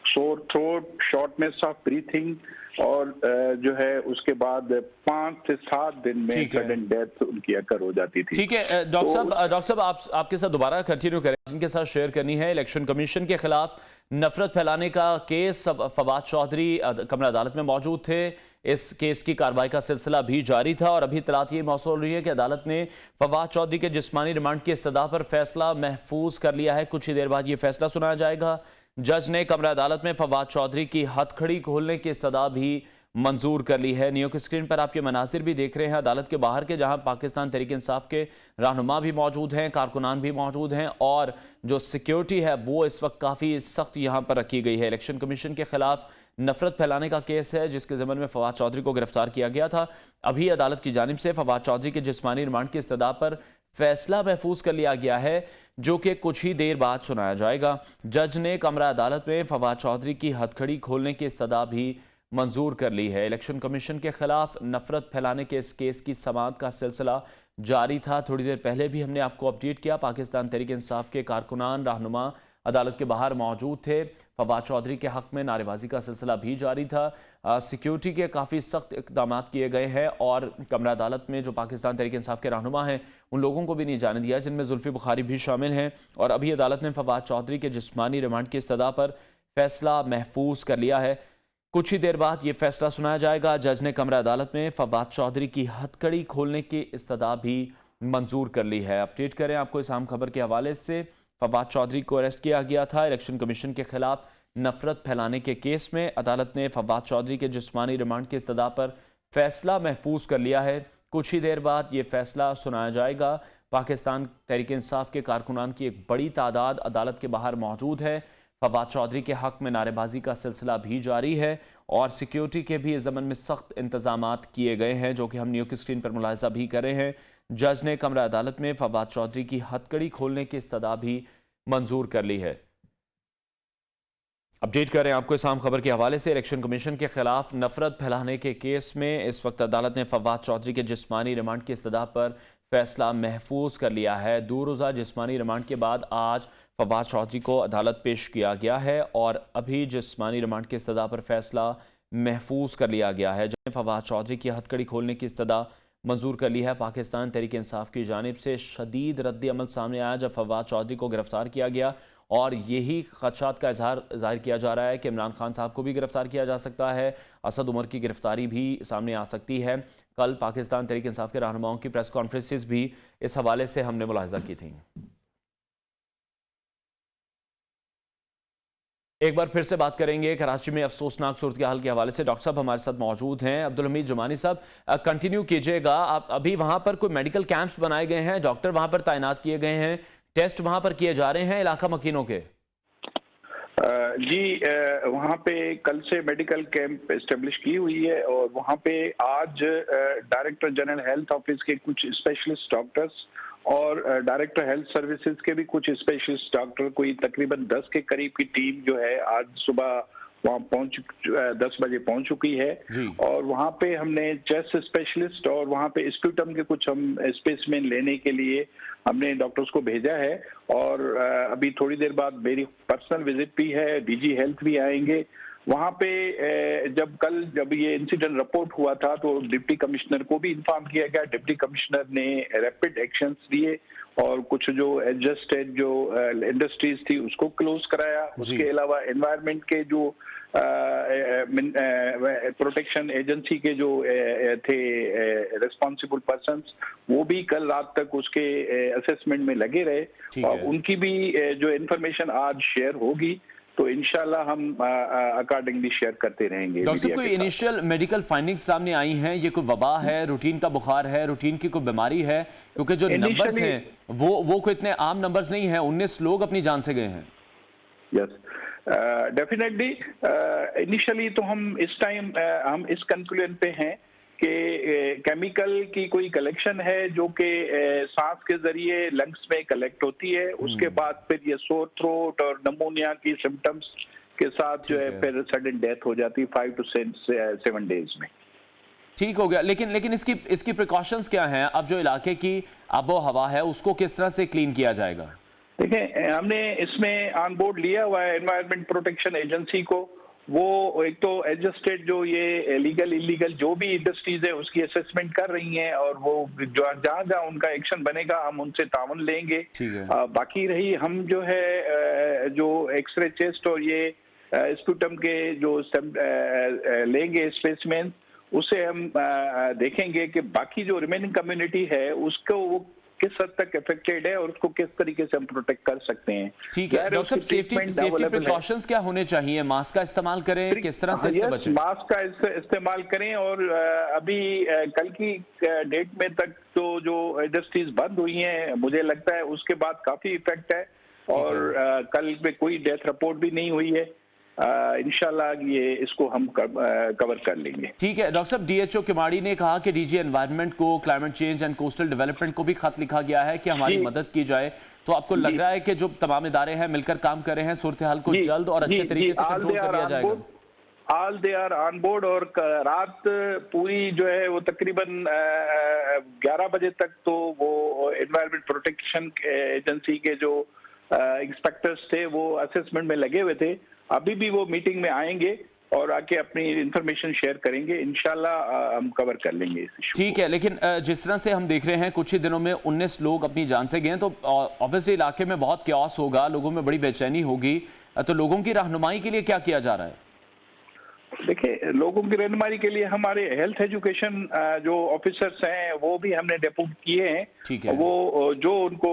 sore throat, shortness of breathing और जो है उसके बाद 5 से 7 दिन में सडन डेथ उनकी अकर हो जाती थी। ठीक है डॉक्टर साहब आपके साथ दोबारा कंटिन्यू करें, जिनके साथ शेयर करनी है। इलेक्शन कमीशन के खिलाफ नफरत फैलाने का केस, फवाद चौधरी कमरा अदालत में मौजूद थे। इस केस की कार्रवाई का सिलसिला भी जारी था और अभी इत्तलात ये मौसूल हो रही है कि अदालत ने फवाद चौधरी के जिस्मानी रिमांड की इस्तदा पर फैसला महफूज कर लिया है। कुछ ही देर बाद ये फैसला सुनाया जाएगा। जज ने कमरा अदालत में फवाद चौधरी की हथकड़ी खोलने की इस्तदा भी मंजूर कर ली है। न्यूज़ स्क्रीन पर आप ये मनासिर भी देख रहे हैं अदालत के बाहर के, जहां पाकिस्तान तहरीक इंसाफ के रहनुमा भी मौजूद हैं, कारकुनान भी मौजूद हैं और जो सिक्योरिटी है वो इस वक्त काफ़ी सख्त यहाँ पर रखी गई है। इलेक्शन कमीशन के खिलाफ नफरत फैलाने का केस है जिसके ज़मन में फवाद चौधरी को गिरफ्तार किया गया था। अभी अदालत की जानिब से फवाद चौधरी के जिस्मानी रिमांड की इस्तदा पर फैसला महफूज कर लिया गया है, जो कि कुछ ही देर बाद सुनाया जाएगा। जज ने कमरा अदालत में फवाद चौधरी की हथकड़ी खोलने की इस्तदा भी मंजूर कर ली है। इलेक्शन कमीशन के खिलाफ नफरत फैलाने के इस केस की समाअत का सिलसिला जारी था। थोड़ी देर पहले भी हमने आपको अपडेट किया, पाकिस्तान तहरीक इंसाफ के कारकुनान रहनुमा अदालत के बाहर मौजूद थे। फवाद चौधरी के हक में नारेबाजी का सिलसिला भी जारी था। सिक्योरिटी के काफ़ी सख्त इक़दाम किए गए हैं और कमरा अदालत में जो पाकिस्तान तहरीक इंसाफ के रहनुमा हैं उन लोगों को भी नहीं जाने दिया, जिनमें जुल्फी बुखारी भी शामिल हैं। और अभी अदालत ने फवाद चौधरी के जिस्मानी रिमांड की इस्तदा पर फैसला महफूज कर लिया है। कुछ ही देर बाद ये फैसला सुनाया जाएगा। जज ने कमरा अदालत में फवाद चौधरी की हथकड़ी खोलने की इस्तदा भी मंजूर कर ली है। अपडेट करें आपको इस अहम खबर के हवाले से। फवाद चौधरी को अरेस्ट किया गया था इलेक्शन कमीशन के खिलाफ नफरत फैलाने के केस में। अदालत ने फवाद चौधरी के जिस्मानी रिमांड की इस्तदा पर फैसला महफूज कर लिया है। कुछ ही देर बाद ये फैसला सुनाया जाएगा। पाकिस्तान तहरीक इंसाफ के कारकुनान की एक बड़ी तादाद अदालत के बाहर मौजूद है। फवाद चौधरी के हक में नारेबाजी का सिलसिला भी जारी है और सिक्योरिटी के भी इस ज़मन में सख्त इंतजामात किए गए हैं, जो कि हम न्यूज़ स्क्रीन पर मुलाहिजा भी कर रहे हैं। जज ने कमरा अदालत में फवाद चौधरी की हथकड़ी खोलने की इस्तदा भी मंजूर कर ली है। अपडेट करें आपको इस आम खबर के हवाले से। इलेक्शन कमीशन के खिलाफ नफरत फैलाने के केस में इस वक्त अदालत ने फवाद चौधरी के जिस्मानी रिमांड की इस्तदा पर फैसला महफूज कर लिया है। 2 रोज़ा जिस्मानी रिमांड के बाद आज फवाद चौधरी को अदालत पेश किया गया है और अभी जिस्मानी रिमांड की इस्तदा पर फैसला महफूज कर लिया गया है। जब फवाद चौधरी की हथकड़ी खोलने की इस्तदा मंजूर कर ली है। पाकिस्तान तहरीक इंसाफ की जानिब से शदीद रद्द अमल सामने आया जब फवाद चौधरी को गिरफ्तार किया गया और यही खदशात का जाहिर किया जा रहा है कि इमरान खान साहब को भी गिरफ्तार किया जा सकता है। असद उमर की गिरफ्तारी भी सामने आ सकती है। कल पाकिस्तान तहरीक इंसाफ के रहनुमाओं की प्रेस कॉन्फ्रेंसेस भी इस हवाले से हमने मुलाहिजा की थी। एक बार फिर से बात करेंगे कराची में अफसोसनाक सूरत हाल के हवाले से। डॉक्टर साहब हमारे साथ मौजूद हैं। अब्दुल हमीद जुमानी साहब, कंटिन्यू कीजिएगा। आप अभी वहां पर कोई मेडिकल कैंप्स बनाए गए हैं, डॉक्टर वहां पर तैनात किए गए हैं, टेस्ट वहां पर किए जा रहे हैं इलाका मकीनों के? जी, वहाँ पे कल से मेडिकल कैंप एस्टेब्लिश की हुई है और वहाँ पे आज डायरेक्टर जनरल हेल्थ ऑफिस के कुछ स्पेशलिस्ट डॉक्टर्स और डायरेक्टर हेल्थ सर्विसेज के भी कुछ स्पेशलिस्ट डॉक्टर, कोई तकरीबन 10 के करीब की टीम जो है आज सुबह वहाँ 10 बजे पहुंच चुकी है। और वहाँ पे हमने चेस्ट स्पेशलिस्ट और वहाँ पे स्प्यूटम के कुछ हम स्पेसिमेन लेने के लिए हमने डॉक्टर्स को भेजा है। और अभी थोड़ी देर बाद मेरी पर्सनल विजिट भी है, डीजी हेल्थ भी आएंगे वहाँ पे। जब ये इंसिडेंट रिपोर्ट हुआ था तो डिप्टी कमिश्नर को भी इन्फॉर्म किया गया। डिप्टी कमिश्नर ने रैपिड एक्शंस लिए और कुछ जो एडजस्टेड जो इंडस्ट्रीज थी उसको क्लोज कराया। उसके अलावा एनवायरनमेंट के जो प्रोटेक्शन एजेंसी के जो थे रिस्पॉन्सिबल पर्सन्स, वो भी कल रात तक उसके असेसमेंट में लगे रहे और उनकी भी जो इन्फॉर्मेशन आज शेयर होगी तो इंशाल्लाह हम अकॉर्डिंगली शेयर करते रहेंगे। डॉक्टर साहब, कोई इनिशियल मेडिकल फाइंडिंग्स सामने आई हैं? ये कोई वबा है, रूटीन का बुखार है, रूटीन की कोई बीमारी है? क्योंकि जो नंबर्स हैं वो कोई इतने आम नंबर्स नहीं है। 19 लोग अपनी जान से गए हैं। यस, डेफिनेटली इनिशियली तो हम इस टाइम हम इस कंक्लूजन पे हैं कि केमिकल की कोई कलेक्शन है जो कि सांस के जरिए लंग्स में कलेक्ट होती है। उसके बाद फिर ये सोर थ्रोट और नमोनिया की सिम्टम्स के साथ जो है फिर सडन डेथ हो जाती है 5 to 7 डेज में। ठीक हो गया, लेकिन इसकी प्रिकॉशंस क्या हैं? अब जो इलाके की आबो हवा है उसको किस तरह से क्लीन किया जाएगा? देखें, हमने इसमें ऑन बोर्ड लिया हुआ है एनवायरमेंट प्रोटेक्शन एजेंसी को। वो एक तो एडजस्टेड जो ये लीगल इलीगल जो भी इंडस्ट्रीज है उसकी असेसमेंट कर रही हैं और वो जहाँ उनका एक्शन बनेगा हम उनसे तावन लेंगे। बाकी रही हम जो है जो एक्सरे चेस्ट और ये स्पूटम के जो लेंगे स्पेसिमेन, उसे हम देखेंगे कि बाकी जो रिमेनिंग कम्युनिटी है उसको वो किस हद तक इफेक्टेड है और उसको किस तरीके से हम प्रोटेक्ट कर सकते हैं। ठीक है डॉक्टर साहब, सेफ्टी प्रिकॉशंस क्या होने चाहिए? मास्क का इस्तेमाल करें, किस तरह से इससे बचें? मास्क का इस्तेमाल करें और अभी कल की डेट में तक तो जो इंडस्ट्रीज बंद हुई हैं मुझे लगता है उसके बाद काफी इफेक्ट है और कल में कोई डेथ रिपोर्ट भी नहीं हुई है। इंशाल्लाह ये इसको हम कवर कर लेंगे। ठीक है डॉक्टर साहब, डीएचओ किमाड़ी ने कहा कि डीजी एनवायरनमेंट को climate change and coastal development को भी खत लिखा गया है कि हमारी मदद की जाए। तो आपको लग रहा है कि जो तमाम इदारे हैं मिलकर काम कर रहे हैं, सूरत हाल को जल्द और अच्छे तरीके से कंट्रोल कर लिया जाएगा? All they are on board और रात पूरी जो है वो तकरीबन 11 बजे तक तो वो एनवायरनमेंट प्रोटेक्शन एजेंसी के जो इंस्पेक्टर्स थे वो असेसमेंट में लगे हुए थे। अभी भी वो मीटिंग में आएंगे और आके अपनी इंफॉर्मेशन शेयर करेंगे। इंशाल्लाह हम कवर कर लेंगे इस इशू। ठीक है, लेकिन जिस तरह से हम देख रहे हैं कुछ ही दिनों में 19 लोग अपनी जान से गए हैं तो ऑब्वियसली इलाके में बहुत क्यास होगा, लोगों में बड़ी बेचैनी होगी। तो लोगों की रहनुमाई के लिए क्या किया जा रहा है? देखिए, लोगों की रहनुमाई के लिए हमारे हेल्थ एजुकेशन जो ऑफिसर्स हैं वो भी हमने डेप्यूट किए हैं। वो जो उनको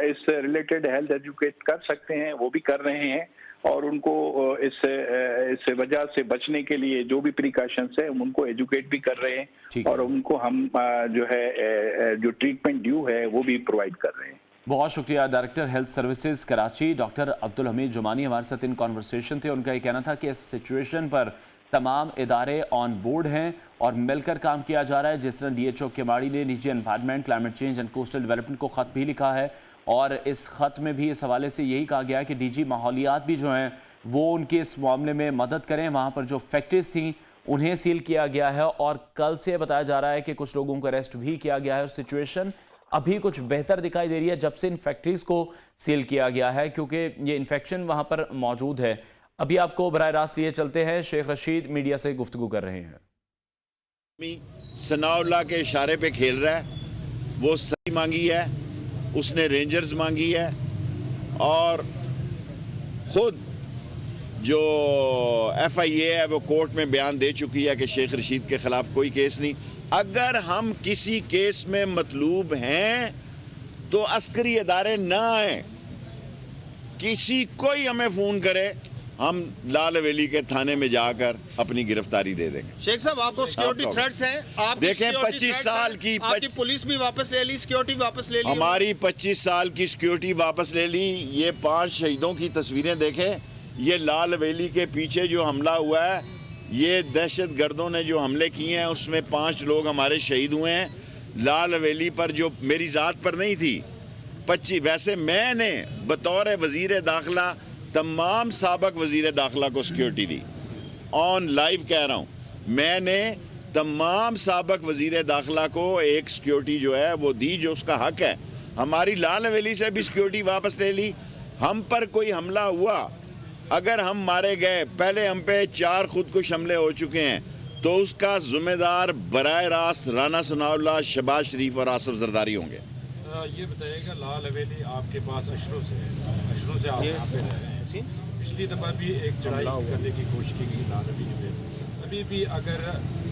इस रिलेटेड हेल्थ एजुकेट कर सकते हैं वो भी कर रहे हैं और उनको इस वजह से बचने के लिए जो भी प्रिकॉशंस है उनको एजुकेट भी कर रहे हैं और उनको हम जो है जो ट्रीटमेंट ड्यू है वो भी प्रोवाइड कर रहे हैं। बहुत शुक्रिया। Director health services Karachi doctor Abdul Hameed Jumani हमारे साथ इन कॉन्वर्सेशन थे। उनका ये कहना था कि इस सिचुएशन पर तमाम इदारे ऑन बोर्ड हैं और मिलकर काम किया जा रहा है। जिस तरह डीएचओ किमाड़ी ने निजी environment, climate change and coastal development को ख़त भी लिखा है और इस ख़त में भी इस हवाले से यही कहा गया है कि डीजी माहौलियात भी जो हैं वो उनके इस मामले में मदद करें। वहाँ पर जो फैक्ट्रीज थी उन्हें सील किया गया है और कल से बताया जा रहा है कि कुछ लोगों को अरेस्ट भी किया गया है। सिचुएशन अभी कुछ बेहतर दिखाई दे रही है जब से इन फैक्ट्रीज को सील किया गया है क्योंकि ये इन्फेक्शन वहाँ पर मौजूद है। अभी आपको बराह रास्त लिए चलते हैं, शेख रशीद मीडिया से गुफ्तगू कर रहे हैं। सनाउल्लाह के इशारे पे खेल रहा है, वो सही मांगी है, उसने रेंजर्स मांगी है और खुद जो FIA है वो कोर्ट में बयान दे चुकी है कि शेख रशीद के खिलाफ कोई केस नहीं। अगर हम किसी केस में मतलूब हैं तो अस्करी इदारे ना आए, कोई हमें फ़ोन करे हम लाल हवेली के थाने में जाकर अपनी गिरफ्तारी दे देंगे। शेख साहब, आपको सिक्योरिटी थ्रेट्स हैं? आप देखें, 25 साल की आपकी पुलिस भी वापस ले ली, सिक्योरिटी वापस ले ली, हमारी 25 साल की सिक्योरिटी वापस ले ली। ये 5 शहीदों की तस्वीरें देखें। ये लाल हवेली के पीछे जो हमला हुआ है, ये दहशत गर्दों ने जो हमले किए हैं उसमें 5 लोग हमारे शहीद हुए हैं। लाल हवेली पर जो मेरी ज़ात पर नहीं थी 25, वैसे मैंने बतौर वज़ीर दाखिला तमाम साबक वज़ीर दाखिला को सिक्योरिटी दी। ऑन लाइव कह रहा हूँ, मैंने तमाम साबक वज़ीर दाखिला को एक सिक्योरिटी जो है वो दी, जो उसका हक है। हमारी लाल हवेली से भी सिक्योरिटी वापस ले ली। हम पर कोई हमला हुआ, अगर हम मारे गए, पहले हम पे 4 खुदकुश हमले हो चुके हैं, तो उसका जिम्मेदार बराह रास्त राना सनाउल्लाह, शहबाज शरीफ और आसिफ जरदारी होंगे। ये बताइएगा, लाल हवेली आपके पास अशरों से है, अशरों से आप यहाँ पे रह रहे हैं। पिछली दफ़ा भी एक चढ़ाई करने की कोशिश की गई लाल हवेली में। अभी भी अगर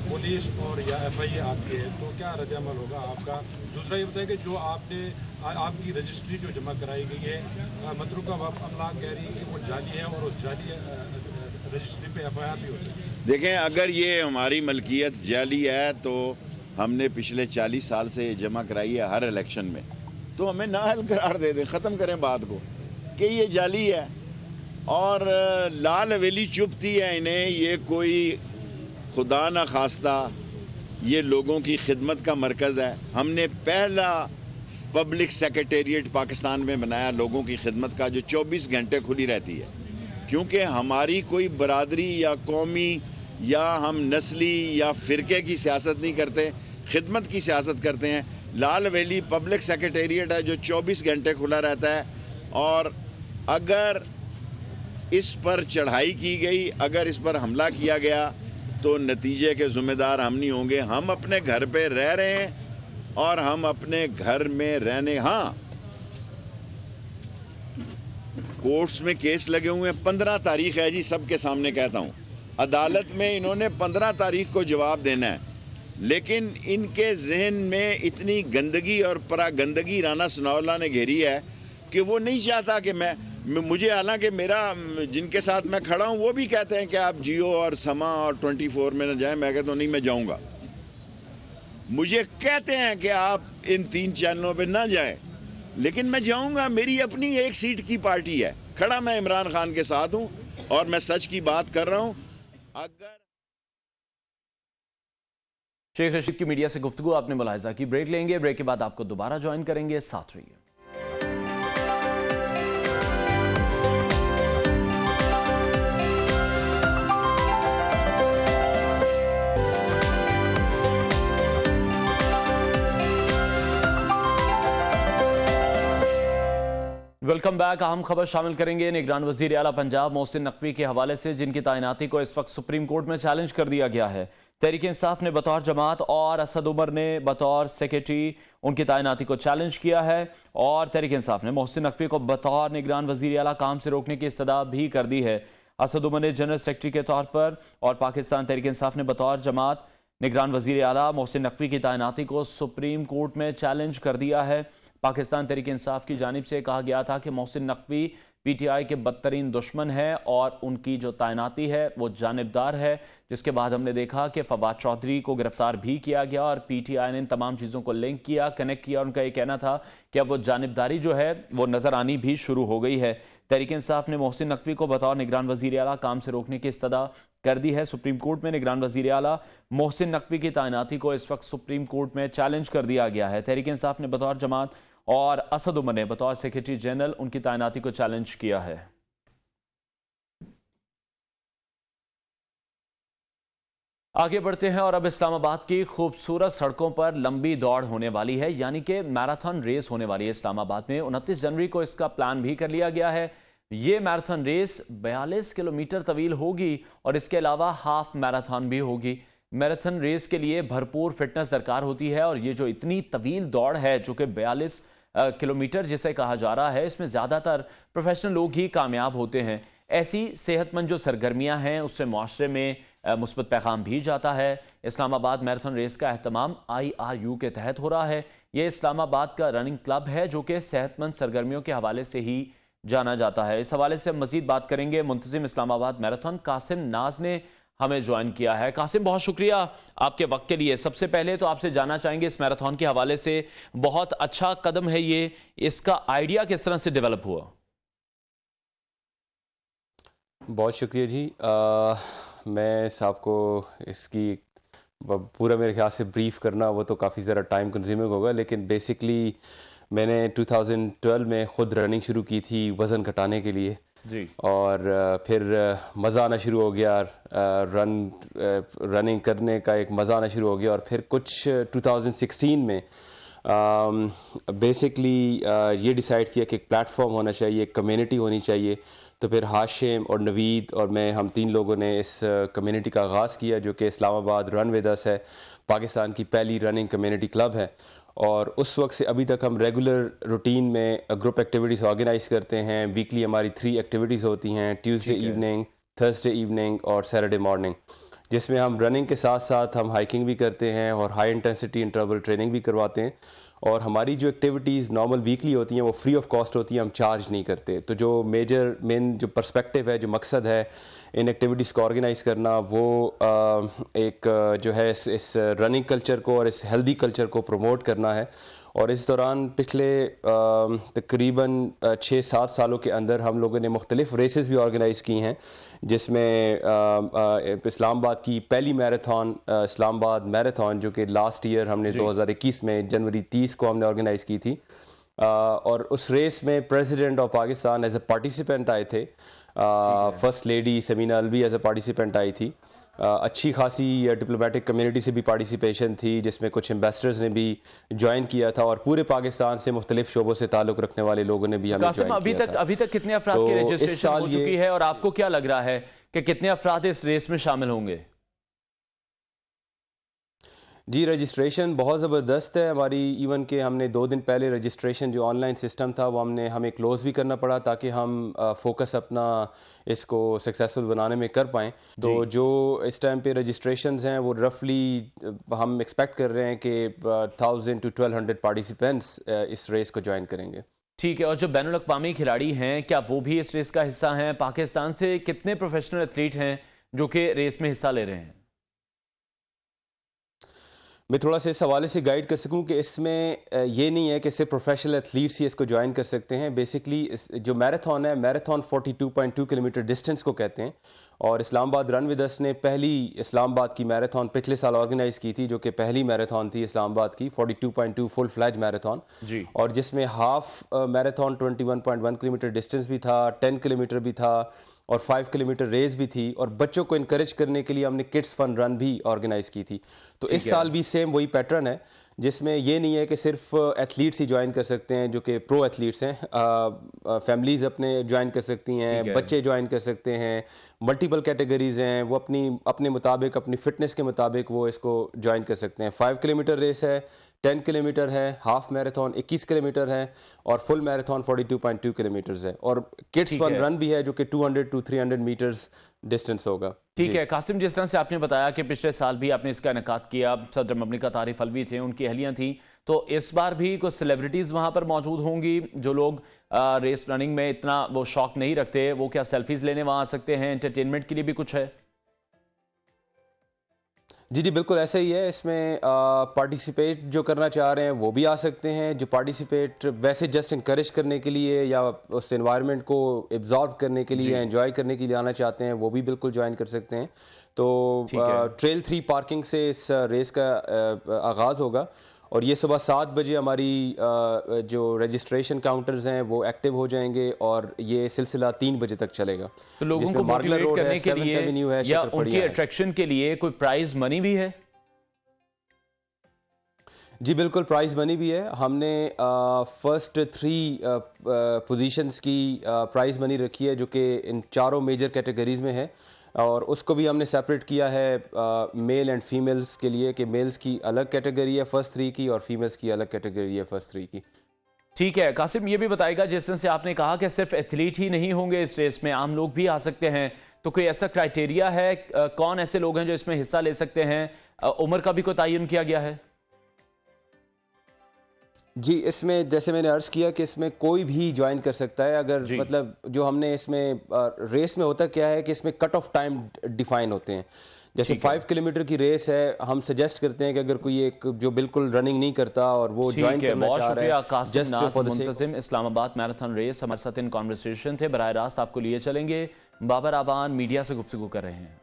पुलिस और या FIA आपके है तो क्या रद्द-ए-अमल होगा आपका? दूसरा ये बताइए कि जो आपकी रजिस्ट्री जो जमा कराई गई है, मतरूका अमलाक कह रही है कि वो जाली है और उस जाली रजिस्ट्री पे FIR भी हो सकती है। देखें, अगर ये हमारी मलकियत जाली है तो हमने पिछले 40 साल से जमा कराई है हर इलेक्शन में, तो हमें नाअहल करार दे दें, ख़त्म करें बात को कि ये जाली है। और लाल हवेली चुपती है इन्हें, ये कोई खुदा न खास्ता ये लोगों की खिदमत का मरकज़ है। हमने पहला पब्लिक सेक्रेटेरिएट पाकिस्तान में बनाया लोगों की खिदमत का, जो 24 घंटे खुली रहती है, क्योंकि हमारी कोई बरादरी या कौमी या हम नस्ली या फ़िरके की सियासत नहीं करते, खिदमत की सियासत करते हैं। लाल हवेली पब्लिक सेक्रेटेरिएट है जो 24 घंटे खुला रहता है, और अगर इस पर चढ़ाई की गई, अगर इस पर हमला किया गया, तो नतीजे के ज़िम्मेदार हम नहीं होंगे। हम अपने घर पे रह रहे हैं और हम अपने घर में रहने, हाँ कोर्ट्स में केस लगे हुए हैं। 15 तारीख है जी, सबके सामने कहता हूँ, अदालत में इन्होंने 15 तारीख को जवाब देना है, लेकिन इनके जहन में इतनी गंदगी और परागंदगी राना सनाउल्लाह ने घेरी है कि वो नहीं चाहता कि मुझे, हालांकि मेरा जिनके साथ मैं खड़ा हूँ वो भी कहते हैं कि आप जियो और समा और 24 में न जाएं। मैं कहता हूँ नहीं, मैं जाऊँगा। मुझे कहते हैं कि आप इन 3 चैनलों पे ना जाएं, लेकिन मैं जाऊँगा। मेरी अपनी एक सीट की पार्टी है, खड़ा मैं इमरान खान के साथ हूँ और मैं सच की बात कर रहा हूँ। अगर शेख रशीद की मीडिया से गुफ्तगू आपने मुलाहिजा की। ब्रेक लेंगे, ब्रेक के बाद आपको दोबारा ज्वाइन करेंगे, साथ रहिए। Welcome back. अहम खबर शामिल करेंगे निगरान वजीर आला पंजाब मोहसिन नकवी के हवाले से, जिनकी तैनाती को इस वक्त सुप्रीम कोर्ट में चैलेंज कर दिया गया है। तहरीक इंसाफ ने बतौर जमात और असद उमर ने बतौर सेक्रेटरी उनकी तैनाती को चैलेंज किया है, और तहरीक इंसाफ ने मोहसिन नकवी को बतौर निगरान वजीर आला काम से रोकने की इस्तदा भी कर दी है। असद उमर ने जनरल सेक्रेटरी के तौर पर और पाकिस्तान तहरीक इंसाफ ने बतौर जमात निगरान वजीर आला मोहसिन नकवी की तैनाती को सुप्रीम कोर्ट में चैलेंज कर दिया है। पाकिस्तान तहरीक इंसाफ की जानिब से कहा गया था कि मोहसिन नकवी PTI के बदतरीन दुश्मन है और उनकी जो तैनाती है वो जानिबदार है, जिसके बाद हमने देखा कि फवाद चौधरी को गिरफ्तार भी किया गया और PTI ने इन तमाम चीज़ों को लिंक किया, कनेक्ट किया। उनका ये कहना था कि अब वो जानिबदारी जो है वो नज़र आनी भी शुरू हो गई है। तहरीक इंसाफ ने मोहसिन नकवी को बतौर निगरान वज़ीर आला काम से रोकने की इस्तदा कर दी है। सुप्रीम कोर्ट में निगरान वज़ीर आला मोहसिन नकवी की तैनाती को इस वक्त सुप्रीम कोर्ट में चैलेंज कर दिया गया है। तहरीक इंसाफ ने बतौर जमात और असद उमर ने बतौर सेक्रेटरी जनरल उनकी तैनाती को चैलेंज किया है। आगे बढ़ते हैं और अब इस्लामाबाद की खूबसूरत सड़कों पर लंबी दौड़ होने वाली है, यानी कि मैराथन रेस होने वाली है इस्लामाबाद में। 29 जनवरी को इसका प्लान भी कर लिया गया है। ये मैराथन रेस 42 किलोमीटर तवील होगी और इसके अलावा हाफ मैराथन भी होगी। मैराथन रेस के लिए भरपूर फिटनेस दरकार होती है, और ये जो इतनी तवील दौड़ है जो कि 42 किलोमीटर जिसे कहा जा रहा है, इसमें ज़्यादातर प्रोफेशनल लोग ही कामयाब होते हैं। ऐसी सेहतमंद जो सरगर्मियां हैं उससे माशरे में मुस्बत पैगाम भी जाता है। इस्लामाबाद मैराथन रेस का एहतमाम IRU के तहत हो रहा है। ये इस्लामाबाद का रनिंग क्लब है जो कि सेहतमंद सरगर्मियों के हवाले से ही जाना जाता है। इस हवाले से हम मजीद बात करेंगे। मुंतजिम इस्लामाबाद मैराथन कासिम नाज ने हमें ज्वाइन किया है। कासिम, बहुत शुक्रिया आपके वक्त के लिए। सबसे पहले तो आपसे जानना चाहेंगे इस मैराथन के हवाले से, बहुत अच्छा कदम है ये, इसका आइडिया किस तरह से डेवलप हुआ? बहुत शुक्रिया जी। मैं साहब को इसकी पूरा मेरे ख्याल से ब्रीफ करना वो तो काफ़ी ज़्यादा टाइम कंज्यूमिंग होगा, लेकिन बेसिकली मैंने 2012 में ख़ुद रनिंग शुरू की थी वज़न घटाने के लिए जी। और फिर मज़ा आना शुरू हो गया, रनिंग करने का एक मज़ा आना शुरू हो गया। और फिर कुछ 2016 में बेसिकली ये डिसाइड किया कि एक प्लेटफॉर्म होना चाहिए, एक कम्युनिटी होनी चाहिए। तो फिर हाशिम और नवीद और मैं, हम 3 लोगों ने इस कम्युनिटी का आगाज़ किया, जो कि इस्लामाबाद रन विद अस है, पाकिस्तान की पहली रनिंग कम्युनिटी क्लब है। और उस वक्त से अभी तक हम रेगुलर रूटीन में ग्रुप एक्टिविटीज़ ऑर्गेनाइज़ करते हैं। वीकली हमारी 3 एक्टिविटीज़ होती हैं, ट्यूसडे इवनिंग, थर्सडे इवनिंग और सैटरडे मॉर्निंग, जिसमें हम रनिंग के साथ साथ हम हाइकिंग भी करते हैं और हाई इंटेंसिटी इंटरवल ट्रेनिंग भी करवाते हैं। और हमारी जो एक्टिविटीज़ नॉर्मल वीकली होती हैं वो फ्री ऑफ कॉस्ट होती हैं, हम चार्ज नहीं करते। तो जो मेन जो पर्सपेक्टिव है, जो मकसद है इन एक्टिविटीज़ को ऑर्गेनाइज़ करना, वो एक जो है इस रनिंग कल्चर को और इस हेल्दी कल्चर को प्रमोट करना है। और इस दौरान पिछले तकरीबन 6-7 सालों के अंदर हम लोगों ने मुख्तलिफ रेसेस भी ऑर्गेनाइज़ की हैं, जिसमें इस्लामाबाद की पहली मैराथन इस्लामाबाद मैराथन, जो कि लास्ट ईयर हमने 2021 में जनवरी 30 को हमने ऑर्गेनाइज़ की थी। और उस रेस में president of Pakistan as a participant आए थे, first lady Samina Alvi as a participant आई थी। अच्छी खासी डिप्लोमेटिक कम्युनिटी से भी पार्टिसिपेशन थी, जिसमें कुछ एम्बेसडर्स ने भी ज्वाइन किया था और पूरे पाकिस्तान से मुख्तलिफ शोबों से ताल्लुक़ रखने वाले लोगों ने भी हमें ज्वाइन किया था। अभी तक कितने अफराद की रजिस्ट्रेशन हो चुकी है और आपको क्या लग रहा है कि कितने अफराद इस रेस में शामिल होंगे? जी, रजिस्ट्रेशन बहुत ज़बरदस्त है हमारी। इवन के हमने 2 दिन पहले रजिस्ट्रेशन जो ऑनलाइन सिस्टम था वो हमें क्लोज़ भी करना पड़ा, ताकि हम फोकस अपना इसको सक्सेसफुल बनाने में कर पाएँ। तो जो इस टाइम पे रजिस्ट्रेशंस हैं वो रफली हम एक्सपेक्ट कर रहे हैं कि 1000 to 1200 पार्टिसिपेंट्स इस रेस को ज्वाइन करेंगे। ठीक है। और जो बैनुल अक़वामी खिलाड़ी हैं, क्या वो भी इस रेस का हिस्सा हैं? पाकिस्तान से कितने प्रोफेशनल एथलीट हैं जो कि रेस में हिस्सा ले रहे हैं? मैं थोड़ा सा इस हवाले से गाइड कर सकूं कि इसमें ये नहीं है कि सिर्फ प्रोफेशनल एथलीट्स ही इसको ज्वाइन कर सकते हैं। बेसिकली जो मैराथन है, मैराथन 42.2 किलोमीटर डिस्टेंस को कहते हैं। और इस्लामाबाद रन विद अस ने पहली इस्लामाबाद की मैराथन पिछले साल ऑर्गेनाइज़ की थी, जो कि पहली मैराथन थी इस्लामाबाद की 42.2 फुल फ्लैज मैराथन जी। और जिसमें हाफ मैराथन 21.1 किलोमीटर डिस्टेंस भी था, 10 किलोमीटर भी था और 5 किलोमीटर रेस भी थी। और बच्चों को इनकरेज करने के लिए हमने किड्स फन रन भी ऑर्गेनाइज की थी। तो इस साल भी सेम वही पैटर्न है, जिसमें ये नहीं है कि सिर्फ एथलीट्स ही ज्वाइन कर सकते हैं जो कि प्रो एथलीट्स हैं, फैमिलीज़ अपने ज्वाइन कर सकती हैं, बच्चे ज्वाइन कर सकते हैं, मल्टीपल कैटेगरीज हैं, वो अपने मुताबिक, अपनी फ़िटनेस के मुताबिक वो इसको ज्वाइन कर सकते हैं। 5 किलोमीटर रेस है, 10 किलोमीटर है, हाफ मैराथन 21 किलोमीटर है और फुल मैराथन 42.2 किलोमीटर है। और किड्स फन रन भी है जो कि 200 to 300 मीटर्स डिस्टेंस होगा। ठीक है कासिम, जिस तरह से आपने बताया कि पिछले साल भी आपने इसका इनेकाद किया, सदर ममलिकत आरिफ अलवी थे, उनकी अहलियाँ थी, तो इस बार भी कुछ सेलिब्रिटीज़ वहाँ पर मौजूद होंगी? जो लोग रेस रनिंग में इतना वो शौक नहीं रखते, वो क्या सेल्फीज़ लेने वहाँ आ सकते हैं? एंटरटेनमेंट के लिए भी कुछ है? जी जी बिल्कुल ऐसा ही है। इसमें पार्टिसिपेट जो करना चाह रहे हैं वो भी आ सकते हैं। जो पार्टिसिपेट वैसे जस्ट इंकरेज करने के लिए या उस एनवायरनमेंट को एब्जॉर्ब करने के लिए, एंजॉय करने के लिए आना चाहते हैं, वो भी बिल्कुल ज्वाइन कर सकते हैं। तो ट्रेल 3 पार्किंग से इस रेस का आगाज़ होगा और ये सुबह 7 बजे हमारी जो रजिस्ट्रेशन काउंटर्स हैं वो एक्टिव हो जाएंगे और ये सिलसिला 3 बजे तक चलेगा। तो लोगों को मोटिवेट करने के लिए या उनकी अट्रैक्शन के लिए कोई प्राइज मनी भी है? जी बिल्कुल, प्राइज मनी भी है। हमने फर्स्ट 3 पोजीशंस की प्राइज मनी रखी है जो कि इन 4 मेजर कैटेगरीज में है और उसको भी हमने सेपरेट किया है मेल एंड फीमेल्स के लिए, कि मेल्स की अलग कैटेगरी है फर्स्ट 3 की और फीमेल्स की अलग कैटेगरी है फर्स्ट 3 की। ठीक है कासिम, ये भी बताएगा जिस तरह से आपने कहा कि सिर्फ एथलीट ही नहीं होंगे इस रेस में, आम लोग भी आ सकते हैं, तो कोई ऐसा क्राइटेरिया है? कौन ऐसे लोग हैं जो इसमें हिस्सा ले सकते हैं? उम्र का भी कोई तयन किया गया है? जी, इसमें जैसे मैंने अर्ज़ किया कि इसमें कोई भी ज्वाइन कर सकता है। अगर मतलब जो हमने इसमें रेस में होता क्या है कि इसमें कट ऑफ टाइम डिफाइन होते हैं। जैसे 5 किलोमीटर की रेस है, हम सजेस्ट करते हैं कि अगर कोई एक जो बिल्कुल रनिंग नहीं करता और वो ज्वाइन करना चाह रहा है, जस्ट मुंतज़िम इस्लामाबाद मैराथन रेस हमारे साथ इन कॉन्वर्सेशन थे, बराह रास्त आपको लिए चलेंगे। बाबर आवान मीडिया से गुफ्तगू कर रहे हैं।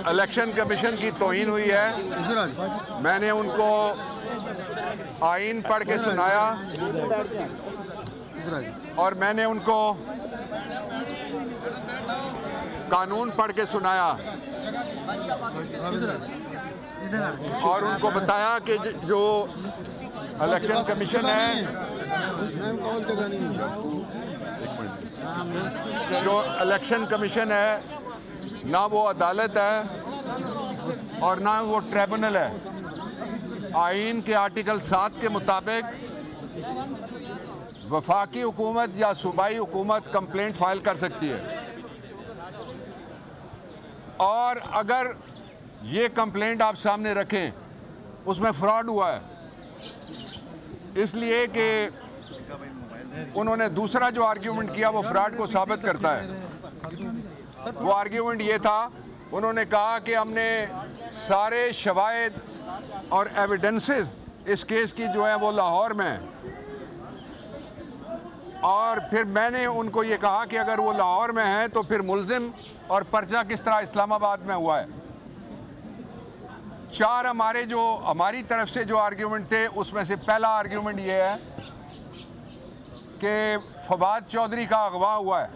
इलेक्शन कमीशन की तौहीन हुई है। मैंने उनको आईन पढ़ के सुनाया और मैंने उनको कानून पढ़ के सुनाया और उनको बताया कि जो इलेक्शन कमीशन है, जो इलेक्शन कमीशन है ना वो अदालत है और ना वो ट्रिब्यूनल है। आईन के आर्टिकल 7 के मुताबिक वफाकी हुकूमत या सूबाई हुकूमत कंप्लेंट फाइल कर सकती है और अगर ये कंप्लेंट आप सामने रखें उसमें फ्रॉड हुआ है, इसलिए कि उन्होंने दूसरा जो आर्ग्यूमेंट किया वो फ्रॉड को साबित करता है। वो आर्ग्यूमेंट ये था, उन्होंने कहा कि हमने सारे शवाहिद और एविडेंसेस इस केस की जो है वो लाहौर में है और फिर मैंने उनको ये कहा कि अगर वो लाहौर में है तो फिर मुल्जिम और पर्चा किस तरह इस्लामाबाद में हुआ है। 4 हमारी तरफ से जो आर्ग्यूमेंट थे उसमें से पहला आर्ग्यूमेंट ये है कि फवाद चौधरी का अगवा हुआ है।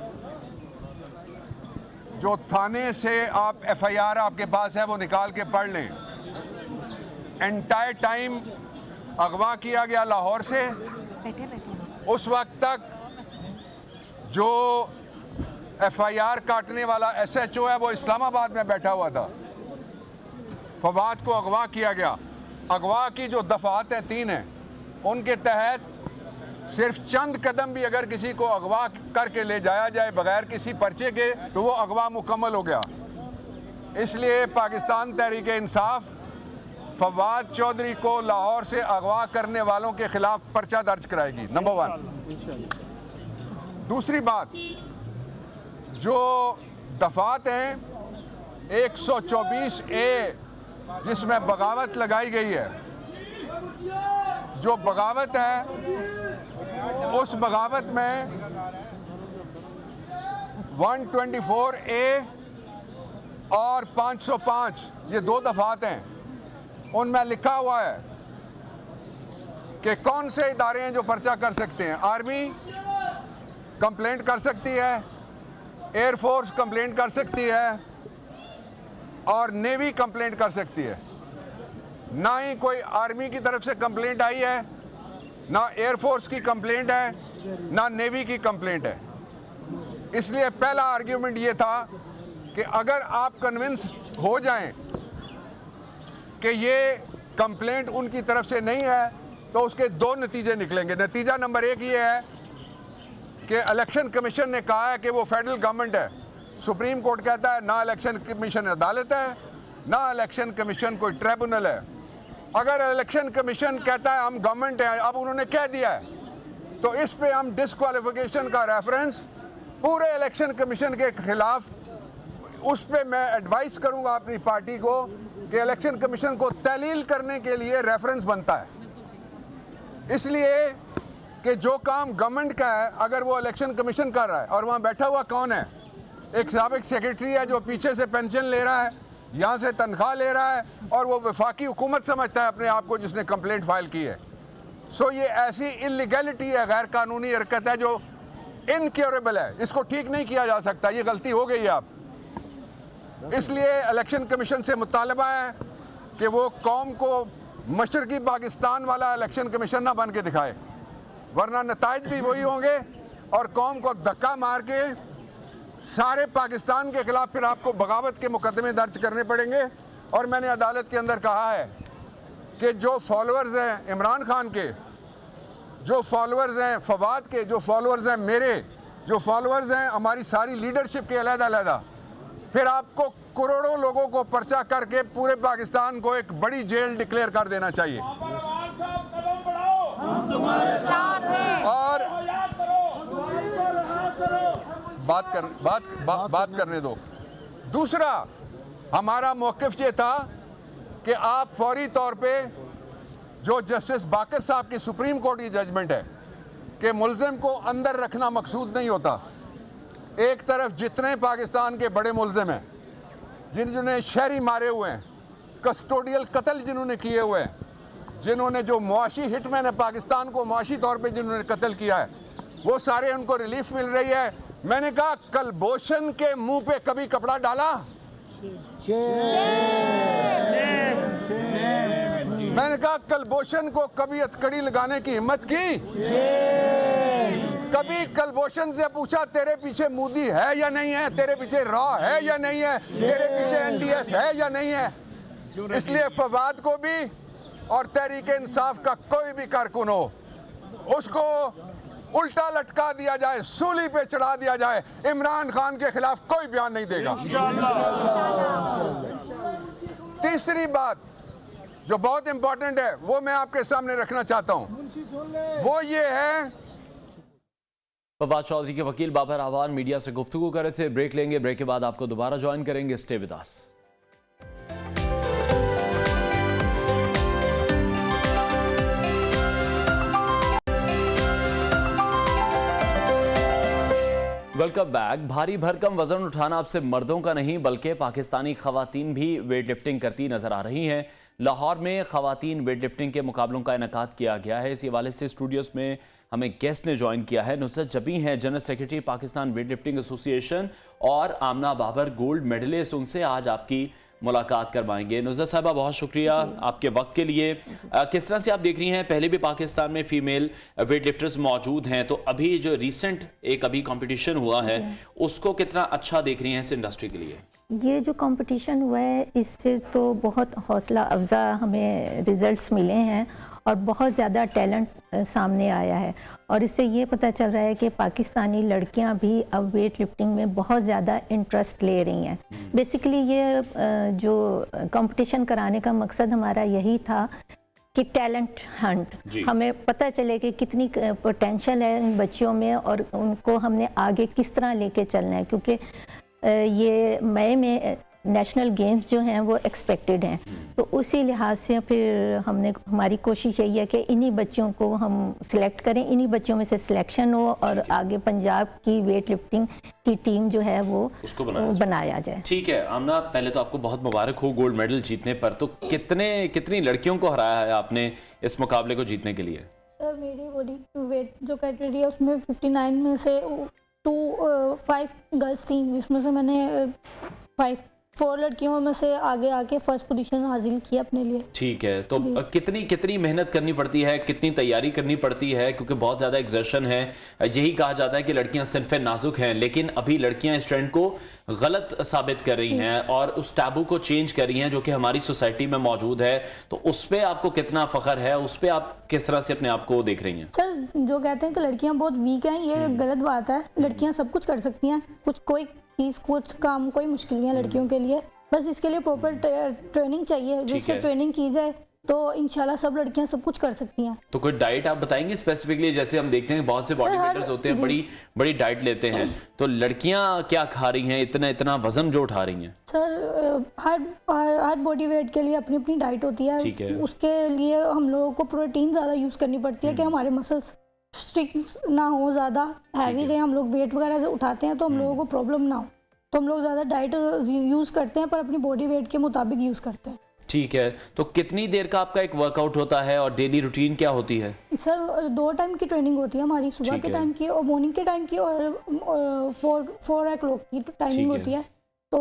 जो थाने से आप FIR आपके पास है वो निकाल के पढ़ लें। एंटायर टाइम अगवा किया गया लाहौर से, उस वक्त तक जो FIR काटने वाला SHO है वो इस्लामाबाद में बैठा हुआ था। फवाद को अगवा किया गया। अगवा की जो दफात है 3 हैं, उनके तहत सिर्फ चंद कदम भी अगर किसी को अगवा करके ले जाया जाए बगैर किसी पर्चे के तो वो अगवा मुकम्मल हो गया। इसलिए पाकिस्तान तहरीक इंसाफ फवाद चौधरी को लाहौर से अगवा करने वालों के खिलाफ पर्चा दर्ज कराएगी, नंबर 1। दूसरी बात, जो दफात हैं 124A जिसमें बगावत लगाई गई है, जो बगावत है उस बगावत में 124A और 505 ये 2 दफात हैं, उनमें लिखा हुआ है कि कौन से इदारे हैं जो पर्चा कर सकते हैं। आर्मी कंप्लेंट कर सकती है, एयरफोर्स कंप्लेंट कर सकती है और नेवी कंप्लेंट कर सकती है। ना ही कोई आर्मी की तरफ से कंप्लेंट आई है, ना एयरफोर्स की कंप्लेंट है, ना नेवी की कंप्लेंट है। इसलिए पहला आर्ग्यूमेंट ये था कि अगर आप कन्विंस हो जाएं कि ये कंप्लेंट उनकी तरफ से नहीं है तो उसके 2 नतीजे निकलेंगे। नतीजा नंबर 1 ये है कि इलेक्शन कमीशन ने कहा है कि वो फेडरल गवर्नमेंट है। सुप्रीम कोर्ट कहता है ना इलेक्शन कमीशन अदालत है, ना इलेक्शन कमीशन कोई ट्रिब्यूनल है। अगर इलेक्शन कमीशन कहता है हम गवर्नमेंट है, अब उन्होंने कह दिया है, तो इस पे हम डिस्क्वालिफिकेशन का रेफरेंस पूरे इलेक्शन कमीशन के खिलाफ, उस पे मैं एडवाइस करूंगा अपनी पार्टी को कि इलेक्शन कमीशन को तहलील करने के लिए रेफरेंस बनता है। इसलिए कि जो काम गवर्नमेंट का है अगर वो इलेक्शन कमीशन कर रहा है और वहाँ बैठा हुआ कौन है, एक साबिक सेक्रेटरी है जो पीछे से पेंशन ले रहा है, यहाँ से तनख्वाह ले रहा है और वो वफाकी हुकूमत समझता है अपने आप को जिसने कंप्लेंट फाइल की है। सो ये ऐसी इलीगैलिटी है, गैर कानूनी हरकत है जो इनक्योरेबल है, इसको ठीक नहीं किया जा सकता। ये गलती हो गई है आप। इसलिए इलेक्शन कमीशन से मुतालबा है कि वो कौम को मशरकी पाकिस्तान वाला इलेक्शन कमीशन ना बन के दिखाए, वरना नताइज भी वही होंगे और कौम को धक्का मार के सारे पाकिस्तान के खिलाफ फिर आपको बगावत के मुकदमे दर्ज करने पड़ेंगे। और मैंने अदालत के अंदर कहा है कि जो फॉलोअर्स हैं इमरान खान के, जो फॉलोअर्स हैं फवाद के, जो फॉलोअर्स हैं मेरे, जो फॉलोअर्स हैं हमारी सारी लीडरशिप के अलग-अलग, फिर आपको करोड़ों लोगों को पर्चा करके पूरे पाकिस्तान को एक बड़ी जेल डिक्लेयर कर देना चाहिए। और बात करने दो। दूसरा हमारा मौक़िफ़ ये था कि आप फौरी तौर पे जो जस्टिस बाकर साहब की सुप्रीम कोर्ट की जजमेंट है कि मुल्ज़िम को अंदर रखना मकसूद नहीं होता। एक तरफ जितने पाकिस्तान के बड़े मुल्ज़िम हैं जिन्होंने शहरी मारे हुए हैं, कस्टोडियल कत्ल जिन्होंने किए हुए हैं, जिन्होंने जो मुआशी हिटमैन है पाकिस्तान को मुआशी तौर पे जिन्होंने कत्ल किया है, वो सारे उनको रिलीफ मिल रही है। मैंने कहा कलभूषण के मुंह पे कभी कपड़ा डाला? मैंने कहा कलभूषण को कभी हथकड़ी लगाने की हिम्मत की? कभी कलभूषण से पूछा तेरे पीछे मोदी है या नहीं है, तेरे पीछे रॉ है या नहीं है, तेरे पीछे एनडीएस है या नहीं है? इसलिए फवाद को भी और तहरीक इंसाफ का कोई भी कारकुन हो, उसको उल्टा लटका दिया जाए, सूली पे चढ़ा दिया जाए। इमरान खान के खिलाफ कोई बयान नहीं देगा। तीसरी बात जो बहुत इंपॉर्टेंट है वो मैं आपके सामने रखना चाहता हूं, वो ये है। फवाद चौधरी के वकील बाबर आवान मीडिया से गुफ्तगू कर रहे थे। ब्रेक लेंगे, ब्रेक के बाद आपको दोबारा ज्वाइन करेंगे। Stay with us. Welcome back. भारी भरकम वजन उठाना अब सिर्फ मर्दों का नहीं बल्कि पाकिस्तानी खवातीन भी वेट लिफ्टिंग करती नजर आ रही हैं। लाहौर में खवातीन वेट लिफ्टिंग के मुकाबलों का इनेकाद किया गया है। इस हवाले से स्टूडियोज में हमें गेस्ट ने ज्वाइन किया है। नुसरत जबी हैं general secretary Pakistan weight lifting association, और आमना बाबर गोल्ड मेडलिस्ट। उनसे आज आपकी मुलाकात करवाएंगे। नुसरत साहबा बहुत शुक्रिया आपके वक्त के लिए। किस तरह से आप देख रही हैं, पहले भी पाकिस्तान में फीमेल वेट लिफ्टर्स मौजूद हैं, तो अभी जो रिसेंट एक अभी कंपटीशन हुआ है उसको कितना अच्छा देख रही हैं इस इंडस्ट्री के लिए? ये जो कंपटीशन हुआ है इससे तो बहुत हौसला अफजा हमें रिजल्ट्स मिले हैं और बहुत ज़्यादा टैलेंट सामने आया है, और इससे ये पता चल रहा है कि पाकिस्तानी लड़कियां भी अब वेट लिफ्टिंग में बहुत ज़्यादा इंटरेस्ट ले रही हैं। बेसिकली ये जो कंपटीशन कराने का मकसद हमारा यही था कि टैलेंट हंट, हमें पता चले कि कितनी पोटेंशियल है इन बच्चियों में और उनको हमने आगे किस तरह लेके चलना है, क्योंकि ये मई में नेशनल गेम्स जो हैं वो एक्सपेक्टेड हैं। तो उसी लिहाज से फिर हमारी कोशिश यही है कि इन्हीं बच्चों को हम सिलेक्ट करें, इन्हीं बच्चों में से सिलेक्शन हो और आगे पंजाब की वेट लिफ्टिंग की टीम जो है वो उसको बनाया जाए। ठीक है आमना, पहले तो आपको बहुत मुबारक हो गोल्ड मेडल जीतने पर। तो कितनी लड़कियों को हराया है आपने इस मुकाबले को जीतने के लिए? सर मेरी बॉडी वेट जो कैटेगरी है उसमें 59 में से 5 गर्ल्स थी, जिसमें से मैंने 4 लड़कियों में से आगे आके फर्स्ट पोजीशन हासिल की अपने लिए। ठीक है, तो कितनी मेहनत करनी पड़ती है, कितनी तैयारी करनी पड़ती है, क्योंकि बहुत ज़्यादा एग्जर्शन है। यही कहा जाता है कि लड़कियां सिन्फ़े नाजुक हैं, लेकिन अभी लड़कियां इस ट्रेंड को गलत साबित कर रही हैं और उस टैबू को चेंज कर रही हैं जो कि हमारी सोसाइटी में मौजूद है। तो उस पर आपको कितना फ़ख्र है, उस पर आप किस तरह से अपने आप को देख रही हैं? सर जो कहते हैं कि लड़कियाँ बहुत वीक हैं, ये गलत बात है। लड़कियाँ सब कुछ कर सकती हैं, कुछ काम कोई मुश्किल नहीं है लड़कियों के लिए, बस इसके लिए प्रॉपर ट्रेनिंग चाहिए। जिससे ट्रेनिंग की जाए तो इंशाल्लाह सब लड़कियां सब कुछ कर सकती हैं। तो कोई डाइट आप बताएंगे स्पेसिफिकली? जैसे हम देखते हैं बहुत से बॉडी बिल्डर्स होते हैं, बड़ी डाइट लेते हैं, तो लड़कियां क्या खा रही हैं, इतना वजन जो उठा रही हैं? सर हर बॉडी वेट के लिए अपनी अपनी डाइट होती है। उसके लिए हम लोगों को प्रोटीन ज़्यादा यूज़ करनी पड़ती है कि हमारे मसल्स स्ट्रिक्ट ना हो, ज़्यादा हैवी रहे। हम लोग वेट वगैरह से उठाते हैं तो हम लोगों को प्रॉब्लम ना हो, तो हम लोग ज़्यादा डाइट यूज़ करते हैं, पर अपनी बॉडी वेट के मुताबिक यूज़ करते हैं। ठीक है, तो कितनी देर का आपका एक वर्कआउट होता है और डेली रूटीन क्या होती है? सर 2 टाइम की ट्रेनिंग होती है हमारी, सुबह के टाइम की और मॉर्निंग के टाइम की, और 4 o'clock की टाइमिंग होती है। तो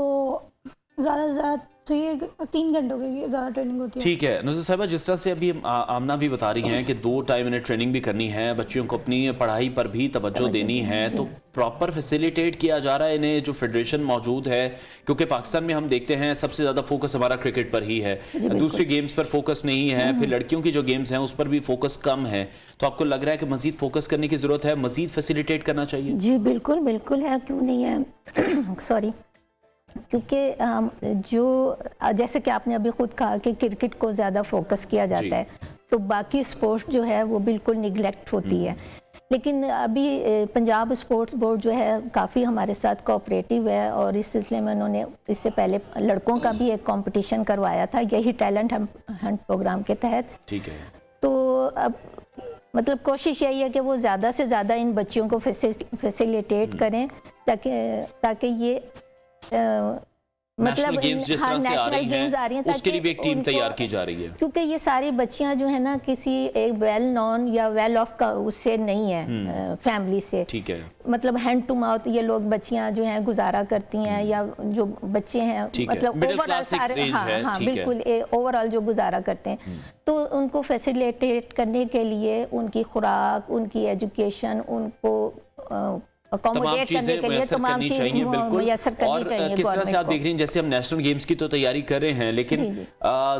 ज़्यादा से ज़्यादा तो ये 3 घंटों की ज़्यादा ट्रेनिंग होती है। ठीक है नुज़रत साहिबा, जिस तरह से अभी आमना भी बता रही हैं कि 2 टाइम इन्हें ट्रेनिंग भी करनी है, बच्चियों को अपनी पढ़ाई पर भी तवज्जो देनी है, तो प्रॉपर फैसिलिटेट किया जा रहा है इन्हें, जो फेडरेशन मौजूद है? क्योंकि पाकिस्तान में हम देखते हैं सबसे ज़्यादा फोकस हमारा क्रिकेट पर ही है, दूसरे गेम्स पर फोकस नहीं है, फिर लड़कियों की जो गेम्स हैं उस पर भी फोकस कम है। तो आपको लग रहा है कि मजीद फोकस करने की ज़रूरत है, मजीद फैसिलिटेट करना चाहिए? जी बिल्कुल बिल्कुल है, क्यों नहीं है सॉरी, क्योंकि जो जैसे कि आपने अभी खुद कहा कि क्रिकेट को ज़्यादा फोकस किया जाता है, तो बाकी स्पोर्ट्स जो है वो बिल्कुल निगलेक्ट होती है। लेकिन अभी पंजाब स्पोर्ट्स बोर्ड जो है काफ़ी हमारे साथ कोऑपरेटिव है, और इस सिलसिले में उन्होंने इससे पहले लड़कों का भी एक कंपटीशन करवाया था, यही टैलेंट हंट प्रोग्राम के तहत। ठीक है। तो अब मतलब कोशिश यही है कि वो ज़्यादा से ज़्यादा इन बच्चियों को फैसिलिटेट करें, ताकि ये नेशनल गेम्स जिस तरह से आ रही हैं उसके लिए भी एक टीम तैयार की जा रही है, क्योंकि ये सारी बच्चियां जो है ना किसी एक वेल नॉन या वेल ऑफ का उससे नहीं है, फैमिली से। ठीक है। मतलब हैंड टू माउथ ये लोग बच्चियां जो हैं गुजारा करती हैं, या जो बच्चे हैं मतलब ओवरऑल सारे, हाँ बिल्कुल ओवरऑल जो गुजारा करते हैं, तो उनको फैसिलिटेट करने के लिए उनकी खुराक, उनकी एजुकेशन, उनको तमाम चीजें मैसर करनी चाहिए, बिल्कुल। और किस तरह से आप देख रही हैं, जैसे हम नेशनल गेम्स की तो तैयारी कर रहे हैं, लेकिन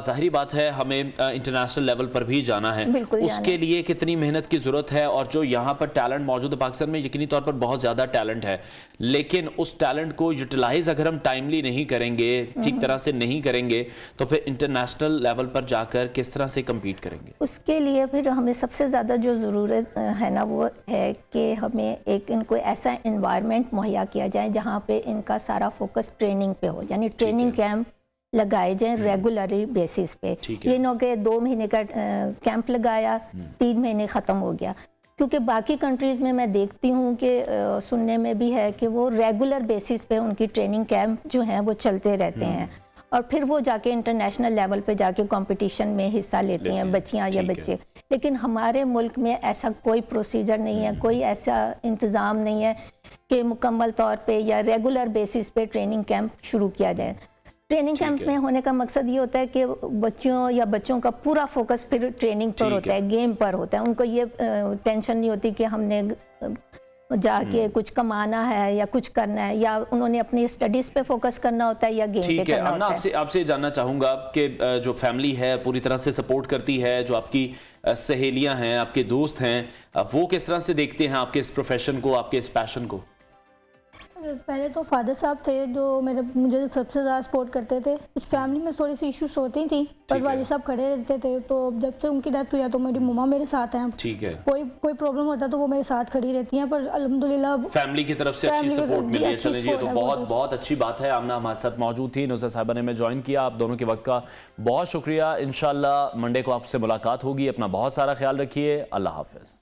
जाहिर बात है हमें इंटरनेशनल लेवल पर भी जाना है, उसके लिए कितनी मेहनत की जरूरत है। और जो यहाँ पर टैलेंट मौजूद है पाकिस्तान में, यकीनी तौर पर बहुत ज्यादा टैलेंट है, लेकिन उस टैलेंट को यूटिलाइज अगर हम टाइमली नहीं करेंगे, ठीक तरह से नहीं करेंगे, तो फिर इंटरनेशनल लेवल पर जाकर किस तरह से कम्पीट करेंगे? उसके लिए फिर हमें सबसे ज़्यादा जो ज़रूरत है ना, वो है कि हमें एक इनको ऐसा एनवायरनमेंट मुहैया किया जाए जहाँ पे इनका सारा फोकस ट्रेनिंग पे हो, यानी ट्रेनिंग कैंप लगाए जाए रेगुलरली बेसिस पे। ये नो के 2 महीने का कैंप लगाया, 3 महीने ख़त्म हो गया, क्योंकि बाकी कंट्रीज़ में मैं देखती हूँ कि सुनने में भी है कि वो रेगुलर बेसिस पे उनकी ट्रेनिंग कैंप जो हैं वो चलते रहते हैं, और फिर वो जाके इंटरनेशनल लेवल पे जाके कंपटीशन में हिस्सा लेती हैं बच्चियां या बच्चे। लेकिन हमारे मुल्क में ऐसा कोई प्रोसीजर नहीं है, कोई ऐसा इंतज़ाम नहीं है कि मुकम्मल तौर पे या रेगुलर बेसिस पे ट्रेनिंग कैंप शुरू किया जाए। ट्रेनिंग कैंप में होने का मकसद ये होता है कि बच्चों का पूरा फोकस फिर ट्रेनिंग पर होता है, गेम पर होता है। उनको ये टेंशन नहीं होती कि हमने जाके कुछ कमाना है या कुछ करना है, या उन्होंने अपनी स्टडीज पे फोकस करना होता है या गेम पे करना होता है। आपसे जानना चाहूंगा कि जो फैमिली है पूरी तरह से सपोर्ट करती है, जो आपकी सहेलियां हैं, आपके दोस्त हैं, वो किस तरह से देखते हैं आपके इस प्रोफेशन को, आपके इस पैशन को? पहले तो फादर साहब थे जो मुझे सबसे ज़्यादा सपोर्ट करते थे। कुछ फैमिली में थोड़ी सी इश्यूज होती थी, पर वाली साहब खड़े रहते थे, तो जब से उनकी डेथ हुई है तो मेरी मम्मा मेरे साथ हैं। ठीक है। कोई प्रॉब्लम होता है तो वो मेरे साथ खड़ी रहती हैं, पर अल्हम्दुलिल्लाह फैमिली की तरफ से अच्छी सपोर्ट मिली है। चलिए, ये तो बहुत अच्छी बात है। आमना हमारे साथ मौजूद थी, नुज़रत साहिबा ने हमें ज्वाइन किया, आप दोनों के वक्त का बहुत शुक्रिया। इंशाल्लाह मंडे को आपसे मुलाकात होगी। अपना बहुत सारा ख्याल रखिए। अल्लाह हाफिज़।